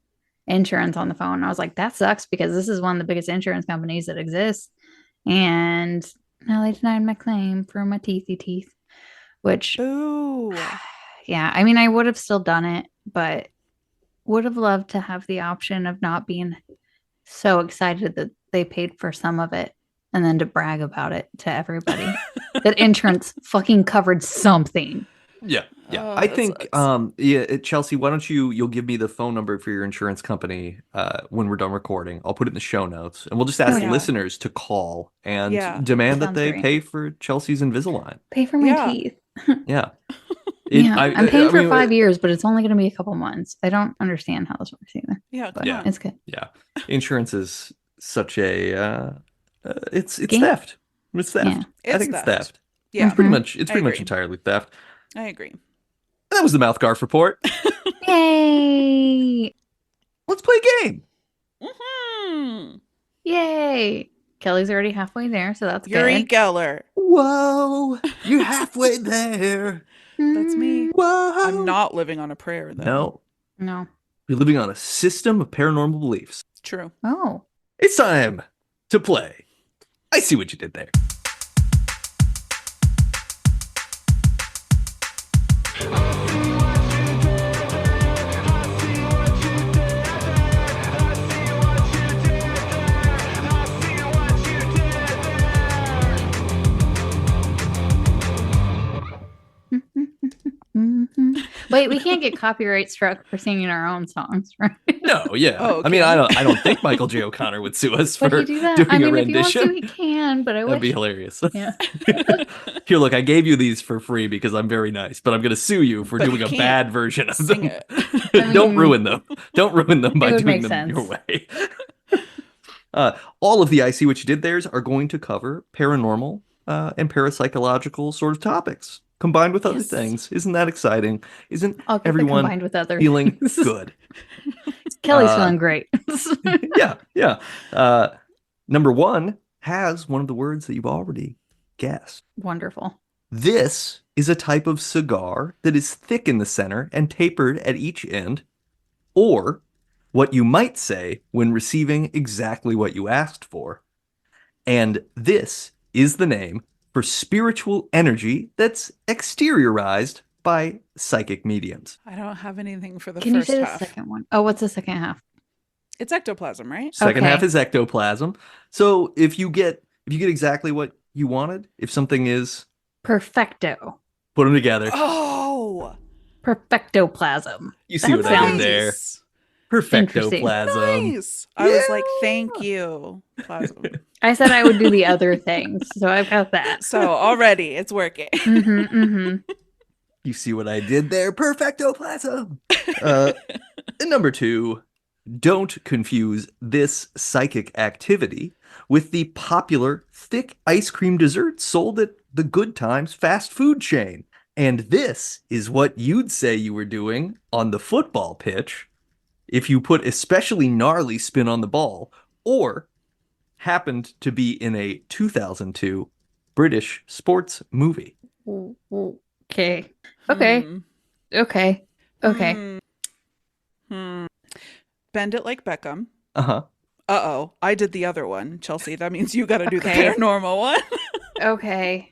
insurance on the phone." And I was like, "That sucks because this is one of the biggest insurance companies that exists." And now they denied my claim for my teeth, which, Boo. yeah, I mean, I would have still done it, but would have loved to have the option of not being so excited that they paid for some of it and then to brag about it to everybody that insurance fucking covered something. Yeah. Oh, I that think sucks. Chelsea, why don't you'll give me the phone number for your insurance company when we're done recording. I'll put it in the show notes and we'll just ask yeah. listeners to call and Yeah. demand that Sounds they great. pay for Chelsea's Invisalign. Pay for my Yeah. teeth. Yeah. I'm paying for mean, 5 years, but it's only going to be a couple months. I don't understand how this works either. Yeah. But Come Yeah. on. it's good. Yeah. Insurance is such a it's Scam? theft. It's theft. Yeah. I think it's theft. Yeah. Mhm. Pretty much it's I pretty much agree. entirely theft. I agree. That was the MouthGarf report. Yay! Let's play a game. Mm-hmm. Yay! Kelly's already halfway there, so that's Uri good. Geller. Whoa, you're halfway there. That's me. Whoa. I'm not living on a prayer, though. No, No. you're living on a system of paranormal beliefs. True. Oh. It's time to play. I see what you did there. Mhm. Wait, we can't get copyright struck for singing our own songs, right? No, yeah. Oh, I mean, okay. I don't think Michael J. O'Connor would sue us Would for he do that? doing I mean, a if he wants to, rendition. he can, but I That'd be wish. hilarious. Yeah. Here, look, I gave you these for free because I'm very nice, but I'm going to sue you for But doing you a can't bad version of Sing them. it. I Don't mean, ruin them. Don't ruin them by would doing make them your sense. way. All of the I See What You Did There's are going to cover paranormal and parapsychological sort of topics combined with other Yes. things. Isn't that exciting? Isn't I'll get the everyone combined with other feeling things. good? Kelly's Uh, feeling great. Yeah. Number one has one of the words that you've already guessed. Wonderful. This is a type of cigar that is thick in the center and tapered at each end, or what you might say when receiving exactly what you asked for. And this is the name for spiritual energy that's exteriorized by psychic mediums. I don't have anything for the Can you first say the half. second one? Oh, what's the second half? It's ectoplasm, right? Second Okay. half is ectoplasm. So if you get exactly what you wanted? If something is, Perfecto. put them together. Oh, Perfectoplasm. You see That what I did sounds there? nice. Perfectoplasm. Nice. I was like, thank you, Plasm. I said I would do the other things, so I've got that. So already it's working. You see what I did there? Perfectoplasm. And number 2, don't confuse this psychic activity with the popular thick ice cream dessert sold at the Good Times fast food chain. And this is what you'd say you were doing on the football pitch if you put especially gnarly spin on the ball or happened to be in a 2002 British sports movie. Okay. Okay. Bend it like Beckham. Uh-huh. Uh-oh. I did the other one, Chelsea. That means you got to do the Okay. paranormal one. Okay.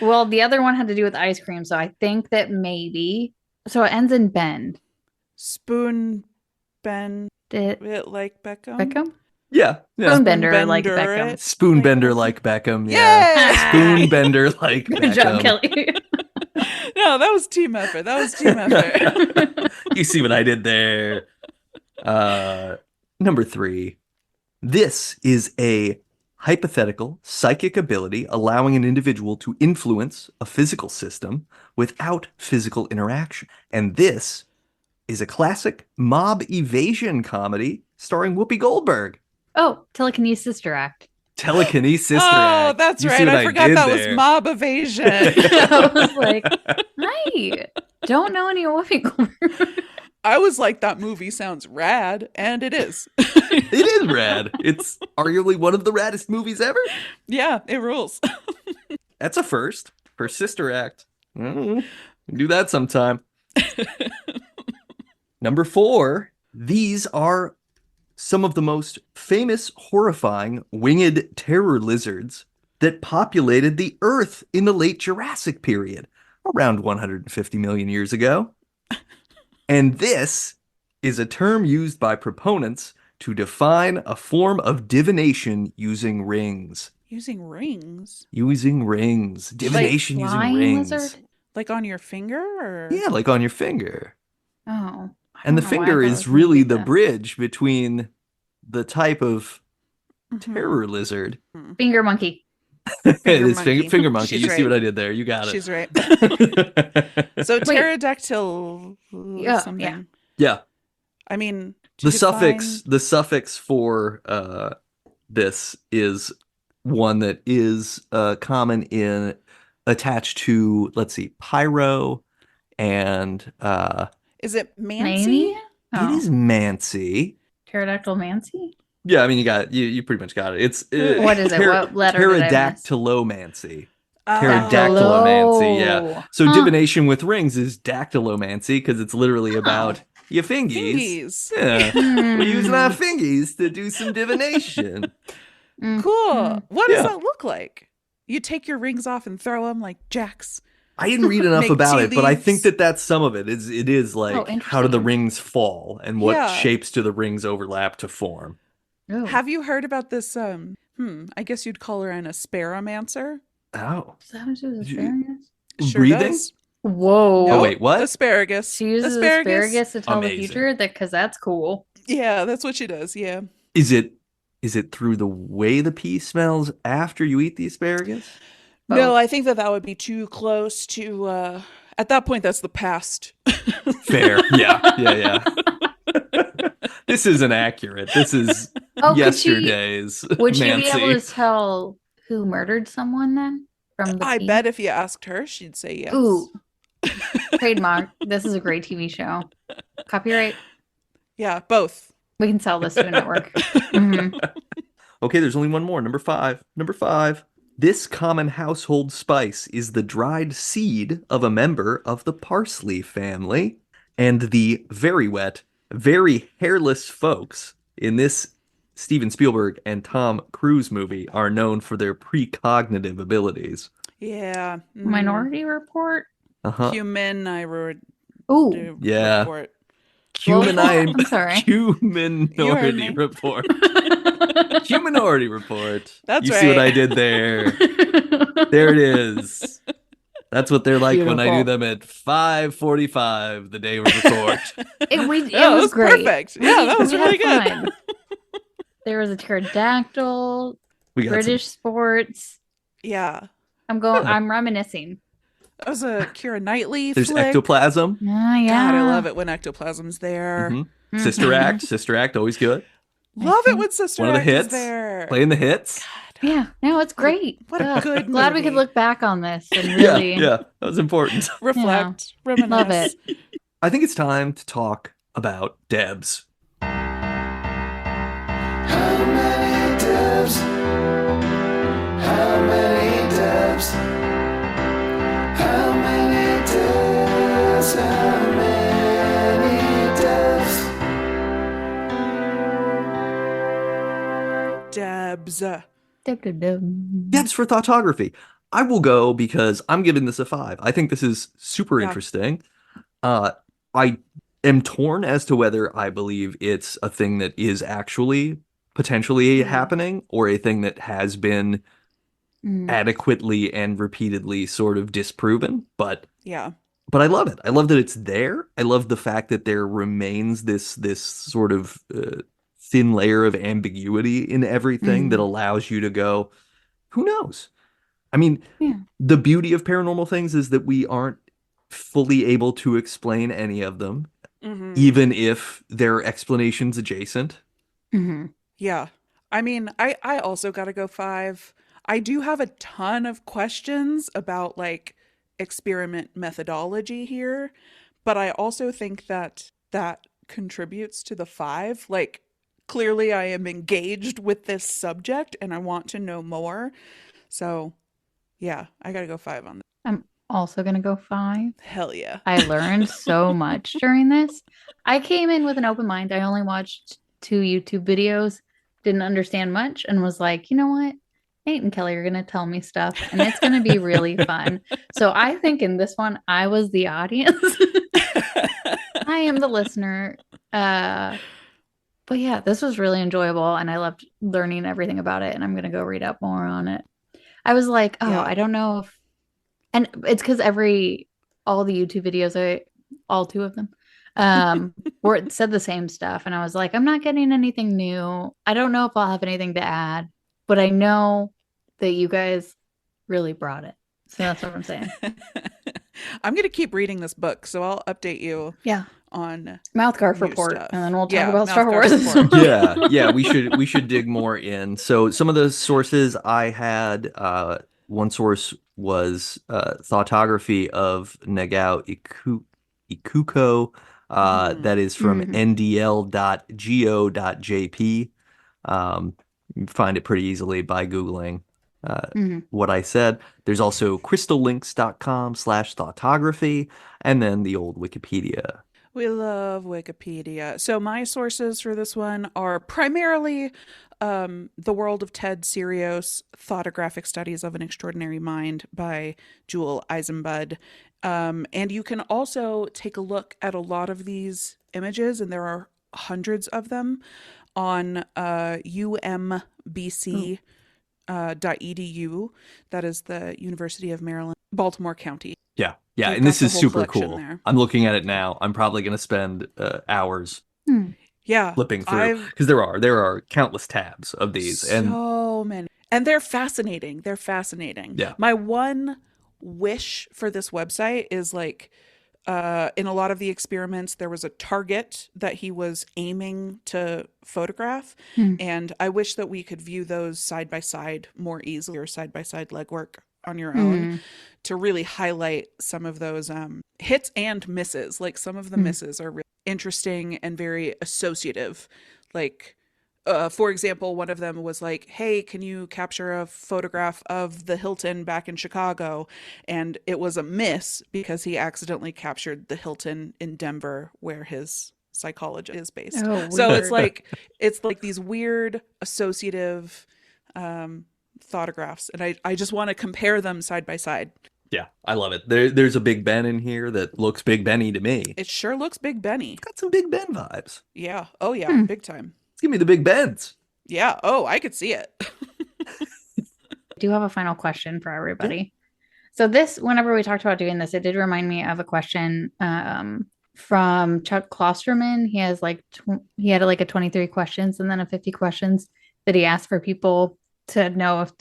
Well, the other one had to do with ice cream, so I think that maybe. So it ends in bend. Spoon bend Did it like Beckham. Beckham? Yeah. Spoonbender like Spoonbender Beckham. it. Spoonbender like Beckham. Yeah. Yay! Spoonbender like Good job, Beckham. Kelly. No, that was team effort. That was team effort. You see what I did there. Number 3. This is a hypothetical psychic ability allowing an individual to influence a physical system without physical interaction. And this is a classic mob evasion comedy starring Whoopi Goldberg. Oh, telekinesis sister act. Telekinesis sister Oh, act. that's You see right. what I forgot did that there? was mob evasion. I was like, I don't know any Whoopi Goldberg. I was like, that movie sounds rad, and it is. It is rad. It's arguably one of the raddest movies ever. Yeah, it rules. That's a first for sister act. Do that sometime. Number 4. These are some of the most famous, horrifying winged terror lizards that populated the Earth in the late Jurassic period, around 150 million years ago. And this is a term used by proponents to define a form of divination using rings. Using rings? Using rings. Divination using flying rings. lizard? Like on your finger? Or? Yeah, like on your finger. Oh. And the don't know why I finger thought it is was really like the that. bridge between the type of Mhm. terror lizard. Finger monkey. It Finger is monkey. finger monkey. She's You see right. what I did there? You got it. She's right. So Wait. pterodactyl Yeah, something. yeah. Yeah. I mean, The to suffix for this is one that is common in attached to, let's see, pyro and is it Mancy? Maybe? it is Mancy. Pterodactyl Mancy? Yeah, I mean you pretty much got it. It's What is it? What letter did I miss? Pterodactylomancy. Oh. Pterodactylomancy, yeah. So Huh. divination with rings is dactylomancy because it's literally about your fingies. Fingies. Yeah. Hmm. We're using our fingies to do some divination. Mm. Cool. What does Yeah. that look like? You take your rings off and throw them like jacks. I didn't read enough Make about tea it, but I think leaves. that that's some of it. It is like Oh, how do the interesting. rings fall and what Yeah. shapes do the rings overlap to form. Oh. Have you heard about this? I guess you'd call her an asparamancer. Oh. Does that have to do with Did you- asparagus? Sure Breathing? does. Whoa. Oh, wait, what? Asparagus. She uses asparagus to tell Amazing. the future because that's cool. Yeah, that's what she does. Yeah. Is it through the way the pea smells after you eat the asparagus? No, Oh. I think that would be too close to. At that point, that's the past. Fair. Yeah. This isn't accurate. This is Oh, yesterday's Would she be able Mancy. to tell who murdered someone then? From the I team? bet if you asked her, she'd say yes. Ooh. Trademark. This is a great TV show. Copyright. Yeah, both. We can sell this to a network. Mhm. Okay, there's only one more. Number 5. Number 5. This common household spice is the dried seed of a member of the parsley family. And the very wet, very hairless folks in this Steven Spielberg and Tom Cruise movie are known for their precognitive abilities. Yeah. Minority Report. Uh-huh. Human, I wrote. Ooh. Yeah. Report. I'm sorry. Huminority me. Report. Huminority Report. That's you see what right. I did there? There it is. That's what they're like when I do Beautiful. them at 5:45 the day we record. It that was great. perfect. Yeah, that was We really had good. fun. There was a pterodactyl, We got British sports. Yeah. I'm reminiscing. That was a Keira Knightley There's flick. ectoplasm. Yeah. God, I love it when ectoplasm's there. Mhm. Sister Act. Sister Act, always good. Love it when Sister One of the Act is hits. there. Playing the hits. Yeah, no, it's great. What a Ugh, good glad we movie. could look back on this and really Yeah, that was important. Reflect, reminisce. love it. I think it's time to talk about Debs. How many devs? How many devs? How many devs? How many devs? Debs. Dum-dum-dum. Debs for thoughtography. I will go because I'm giving this a 5. I think this is super Yeah. interesting. I am torn as to whether I believe it's a thing that is actually potentially happening or a thing that has been adequately and repeatedly sort of disproven. But Yeah. I love it. I love that it's there. I love the fact that there remains this sort of thin layer of ambiguity in everything that allows you to go, who knows? I mean, Yeah. the beauty of paranormal things is that we aren't fully able to explain any of them, even if they're explanations adjacent. Mhm. Yeah. I mean, I also got to go 5. I do have a ton of questions about like experiment methodology here, but I also think that that contributes to the 5. Like, clearly I am engaged with this subject and I want to know more. So, yeah, I got to go 5 on that. I'm also gonna go 5. Hell yeah. I learned so much during this. I came in with an open mind. I only watched 2 YouTube videos, didn't understand much, and was like, you know what? Nate and Kelly are going to tell me stuff, and it's going to be really fun. So I think in this one, I was the audience. I am the listener. But yeah, this was really enjoyable, and I loved learning everything about it, and I'm going to go read up more on it. I was like, oh, Yeah. I don't know if, and it's because all the YouTube videos, all 2 of them, said the same stuff. And I was like, I'm not getting anything new. I don't know if I'll have anything to add, but I know that you guys really brought it. So that's what I'm saying. I'm going to keep reading this book, so I'll update you Yeah. on MouthGarf new Report. stuff. And then we'll talk Yeah, about Star MouthGarf Wars. Report. Yeah, we should dig more in. So some of the sources I had, one source was thoughtography of Nagao Ikuko. That is from ndl.go.jp. You find it pretty easily by Googling what I said. There's also crystallinks.com/thoughtography, and then the old Wikipedia. We love Wikipedia. So my sources for this one are primarily The World of Ted Serios, Thoughtographic Studies of an Extraordinary Mind by Jewel Eisenbud. And you can also take a look at a lot of these images, and there are hundreds of them, on umbc.edu. That is the University of Maryland, Baltimore County. Yeah, They've and got this the is whole super collection cool. there. I'm looking at it now. I'm probably going to spend hours Yeah. flipping through because there are countless tabs of these, and so many. And they're fascinating. They're fascinating. Yeah. My one wish for this website is like, in a lot of the experiments, there was a target that he was aiming to photograph. And I wish that we could view those side by side more easily, or side by side legwork on your own, to really highlight some of those hits and misses. Like, some of the misses are really interesting and very associative. Like, for example, one of them was like, hey, can you capture a photograph of the Hilton back in Chicago? And it was a miss because he accidentally captured the Hilton in Denver, where his psychologist is based. Oh, So weird. it's like these weird associative thotographs. And I just want to compare them side by side. Yeah, I love it. There's a Big Ben in here that looks Big Benny to me. It sure looks Big Benny. Got some Big Ben vibes. Yeah. Oh yeah, big time. Give me the Big Bens. Yeah. Oh, I could see it. I do have a final question for everybody. So this, whenever we talked about doing this, it did remind me of a question from Chuck Klosterman. He has like he had like a 23 questions and then a 50 questions that he asked for people to know if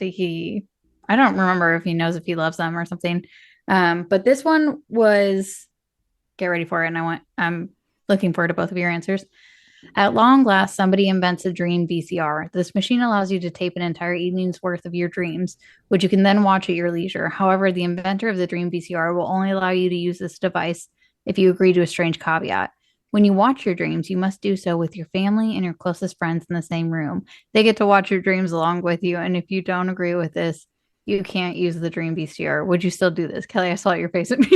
I don't remember if he knows if he loves them or something. But this one was, get ready for it, and I'm looking forward to both of your answers. At long last, somebody invents a dream VCR. This machine allows you to tape an entire evening's worth of your dreams, which you can then watch at your leisure. However, the inventor of the dream VCR will only allow you to use this device if you agree to a strange caveat. When you watch your dreams, you must do so with your family and your closest friends in the same room. They get to watch your dreams along with you, and if you don't agree with this, you can't use the dream VCR. Would you still do this? Kelly, I saw your face at me.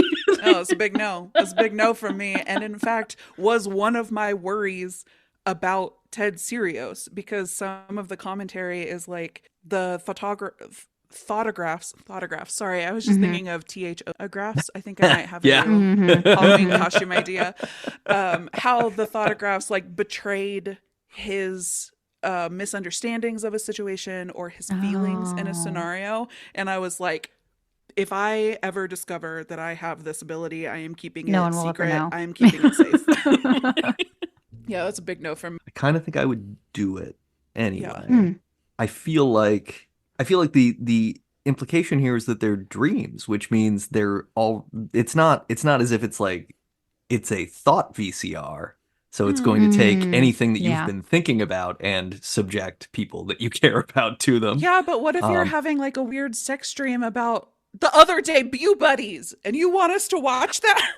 No, it's a big no. It's a big no from me. And in fact, was one of my worries about Ted Serios, because some of the commentary is like the thoughtographs. Sorry, I was just thinking of thographs. I think I might have a Yeah. little Halloween costume idea. How the thoughtographs like betrayed his misunderstandings of a situation or his feelings in a scenario. And I was like, if I ever discover that I have this ability, I am keeping No it one will ever secret. know. I am keeping it safe. Yeah, that's a big no from me. I kind of think I would do it anyway. Hmm. I feel like the implication here is that they're dreams, which means it's not as if it's like it's a thought VCR. So it's going to take anything that you've been thinking about and subject people that you care about to them. Yeah, but what if you're having like a weird sex dream about the other debut buddies and you want us to watch that?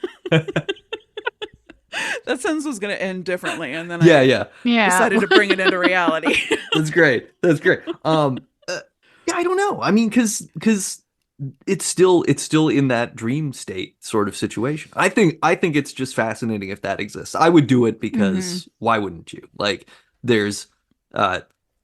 That sentence was going to end differently, and then I decided to bring it into reality. That's great. Yeah, I don't know. I mean, because it's still in that dream state sort of situation. I think it's just fascinating if that exists. I would do it because why wouldn't you? Like, there's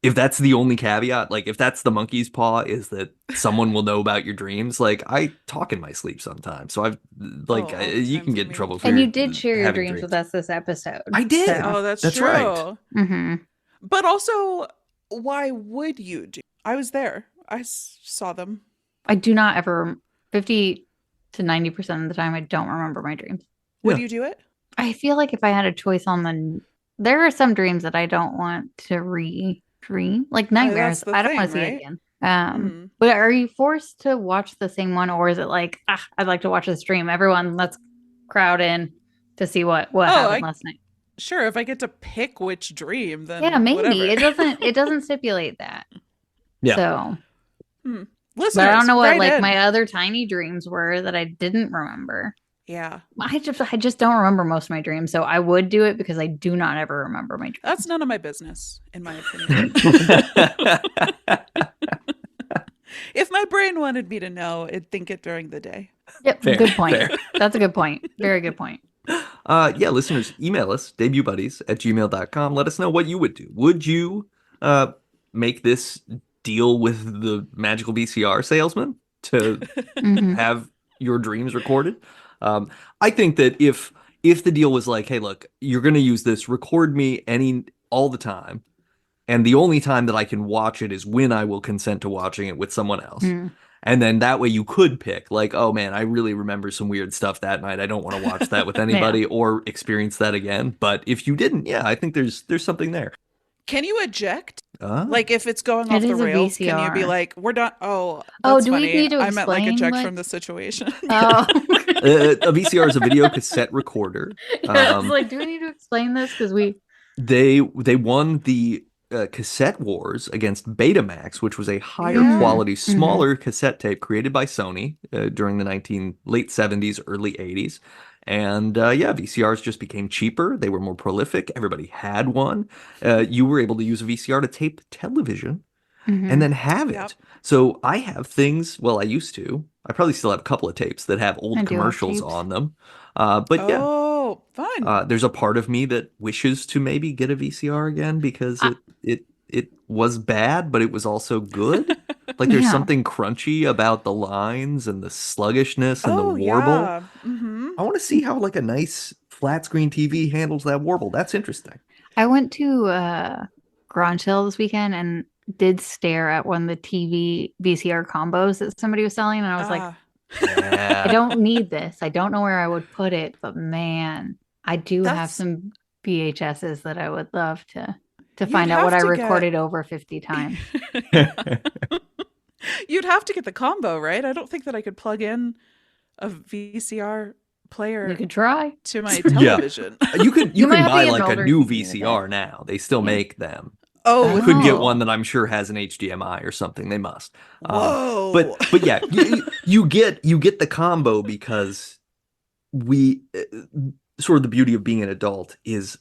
if that's the only caveat, like if that's the monkey's paw, is that someone will know about your dreams. Like, I talk in my sleep sometimes, so I've you can get in trouble. And you did share your dreams with us this episode. I did. So. Oh, that's true. Right. But also, why would you do? I was there. I saw them. I do not ever, 50 to 90% of the time, I don't remember my dreams. Would you do it? I feel like if I had a choice there are some dreams that I don't want to dream, like nightmares. I don't want to see it again. But are you forced to watch the same one, or is it like, I'd like to watch this dream. Everyone, let's crowd in to see what happened last night. Sure, if I get to pick which dream, then maybe whatever. it doesn't stipulate that. Yeah. So, Listeners, but I don't know what write in. my other tiny dreams were that I didn't remember. Yeah, I just don't remember most of my dreams, so I would do it because I do not ever remember my dreams. that's none of my business, in my opinion. If my brain wanted me to know, it'd think it during the day. Yep, Fair, good point. fair. That's a good point. Very good point. Yeah, listeners, email us, debutbuddies@gmail.com. Let us know what you would do. Would you make this deal with the magical VCR salesman to have your dreams recorded? I think that if the deal was like, hey, look, you're going to use this, record me all the time, and the only time that I can watch it is when I will consent to watching it with someone else. And then that way you could pick, like, oh man, I really remember some weird stuff that night. I don't want to watch that with anybody or experience that again. But if you didn't, I think there's something there. Can you eject? Like if it's going off It the is a rails, can you be VCR. like, we're done? Oh, Oh, that's do we funny. need to I meant like explain eject what- from the situation. Oh, A VCR is a video cassette recorder. I was like, do we need to explain this? Because They won the cassette wars against Betamax, which was a higher quality, smaller cassette tape created by Sony during the late 70s, early 80s. And VCRs just became cheaper. They were more prolific. Everybody had one. You were able to use a VCR to tape television and then have it. Yep. So I have things, well, I used to. I probably still have a couple of tapes that have I old do have commercials tapes. on them. But yeah. Oh, fun. There's a part of me that wishes to maybe get a VCR again because it was bad, but it was also good. Like there's Yeah. something crunchy about the lines and the sluggishness and the Oh, warble. yeah. Mm-hmm. I want to see how like a nice flat screen TV handles that warble. That's interesting. I went to garage sale this weekend and did stare at one of the TV VCR combos that somebody was selling, and I was like, Ah. I Yeah. don't need this. I don't know where I would put it, but man, I do have That's- some VHSs that I would love to You'd find out what I have to get- recorded over 50 times. You'd have to get the combo, right? I don't think that I could plug in a VCR player You could try. to my Yeah. television. You could You might can have to buy get an like a older new TV with VCR now. They still Yeah. make them. Oh, Oh. Could get one that I'm sure has an HDMI or something. They must. whoa! But yeah, you get the combo because we sort of the beauty of being an adult is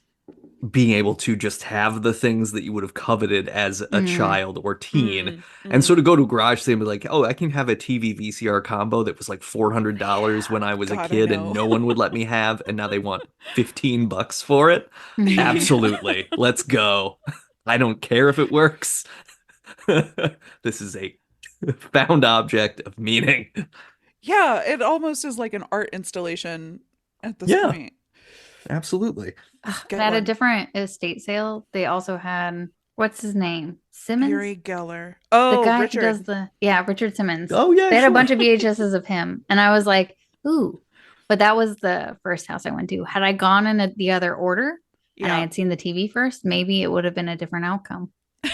being able to just have the things that you would have coveted as a Mhm. child or teen. Mm, And so to go to a garage sale and be like, oh, I can have a TV VCR combo that was like $400 when I was God, I a kid and know. no one would let me have, and now they want $15 for it. Mhm. Absolutely. Let's go. I don't care if it works. This is a found object of meaning. Yeah, it almost is like an art installation at this Yeah. point. Absolutely. Get At a one. different estate sale, they also had, what's his name? Simmons? Uri Geller. The Oh, guy Richard. who does Richard Simmons. Oh yeah. They had sure. a bunch of VHSs of him, and I was like, ooh. But that was the first house I went to. Had I gone in the other order and I Yeah. had seen the TV first, maybe it would have been a different outcome.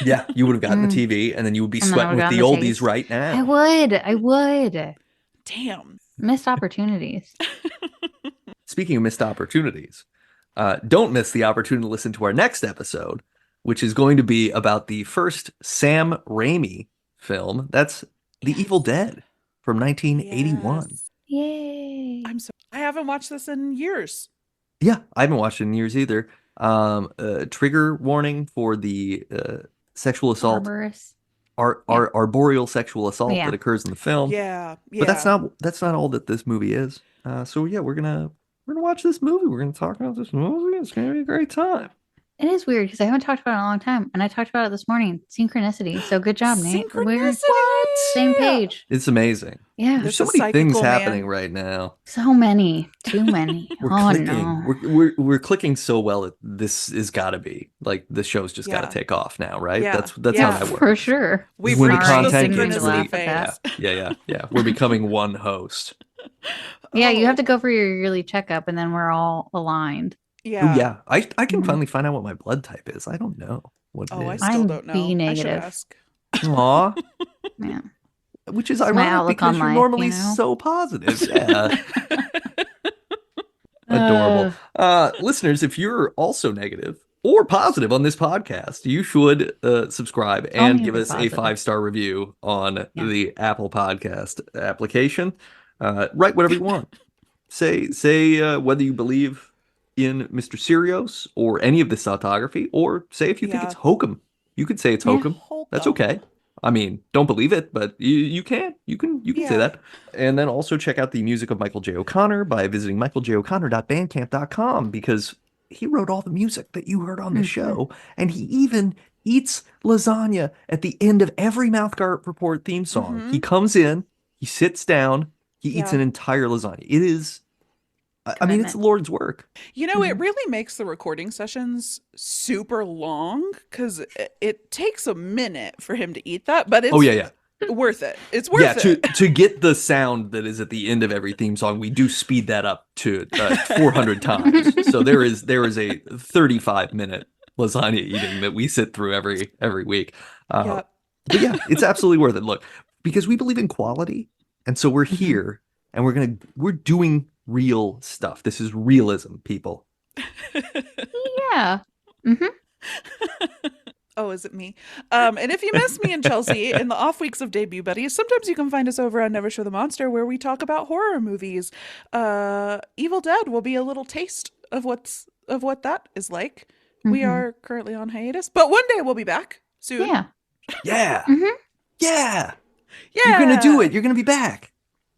Yeah, you would have gotten Mm. the TV and then you would be And then I sweating would with have the gotten the oldies taste. right now. I would. Damn. Missed opportunities. Speaking of missed opportunities, don't miss the opportunity to listen to our next episode, which is going to be about the first Sam Raimi film. That's The Evil Dead from 1981. Yes. Yay. I haven't watched this in years. Yeah, I haven't watched it in years either. Trigger warning for the sexual assault, Barbarous. arboreal sexual assault Yeah. that occurs in the film. Yeah. Yeah. But that's not all that this movie is. So yeah, we're gonna watch this movie. We're gonna talk about this movie. It's gonna be a great time. It is weird because I haven't talked about it in a long time, and I talked about it this morning. Synchronicity. So good job, Nate. We're Synchronicity. same page. It's amazing. Yeah. There's There's so a many things psychical man. happening right now. So many. Too many. We're Oh clicking. no. We're clicking so well that this is gotta be like the show's just gotta Yeah. take off now, right? Yeah. That's Yeah. how that works. For sure. We've When the reached the content gets synchronicity laugh at phase. that. Yeah. We're becoming one host. Yeah, you Oh, have to go for your yearly checkup, and then we're all aligned. Yeah. Ooh, yeah. I can Mhm. finally find out what my blood type is. I don't know what Oh, I it is. still I'm don't know. B I should negative. ask. Aw. Yeah. Which is my ironic outlook because on you're life, normally you know? so positive. Yeah. Adorable. Listeners, if you're also negative or positive on this podcast, you should subscribe and Only give be us a positive. 5-star review on Yeah. the Apple Podcast application. Write whatever you want. Say whether you believe in Mr. Serios or any of this photography, or say if you think Yeah. it's hokum. You could say it's Yeah. hokum. That's okay. I mean, don't believe it, but you can say Yeah. that. And then also check out the music of Michael J. O'Connor by visiting michaeljo'connor.bandcamp.com, because he wrote all the music that you heard on the Mhm. show, and he even eats lasagna at the end of every MouthGarf Report theme song. Mhm. He comes in, he sits down, he eats Yeah. an entire lasagna. It is, I mean, it's Commitment. the Lord's work. You know, it Mhm. really makes the recording sessions super long because it takes a minute for him to eat that, but it's Oh yeah. worth it. It's worth Yeah, it. to get the sound that is at the end of every theme song, we do speed that up to 400 times. So there is a 35-minute lasagna eating that we sit through every week. Yeah. But yeah, it's absolutely worth it. Look, because we believe in quality, and so we're Mhm. here and we're doing real stuff. This is realism, people. Yeah. Hmm. Oh, is it me? And if you miss me and Chelsea in the off weeks of Debut Buddies, sometimes you can find us over on Never Show the Monster, where we talk about horror movies. Evil Dead will be a little taste of what that is like. We Mhm. are currently on hiatus, but one day we'll be back soon. Yeah. Yeah. Mhm. Yeah. Yeah. You're going to do it. You're going to be back.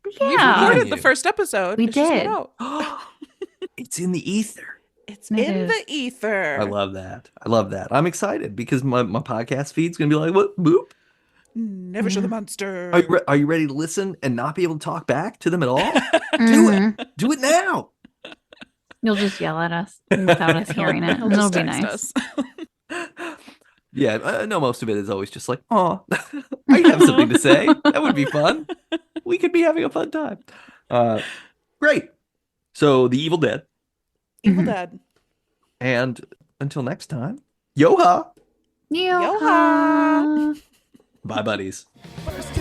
We've Yeah. recorded You. the first episode. We It's just did. not out. It's in the ether. It's It in is. the ether. I love that. I'm excited because my podcast feed's going to be like, what? Boop. Never show the monster. Are you ready to listen and not be able to talk back to them at all? Mhm. Do it now. You'll just yell at us without us hearing it. He'll It'll just be text nice. us. Yeah, I know most of it is always just like, oh, I have something to say. That would be fun. We could be having a fun time. Great. So, The Evil Dead. Evil Mhm. Dead. And until next time, yo-ha. Yo-ha. Yo-ha. Bye, buddies. First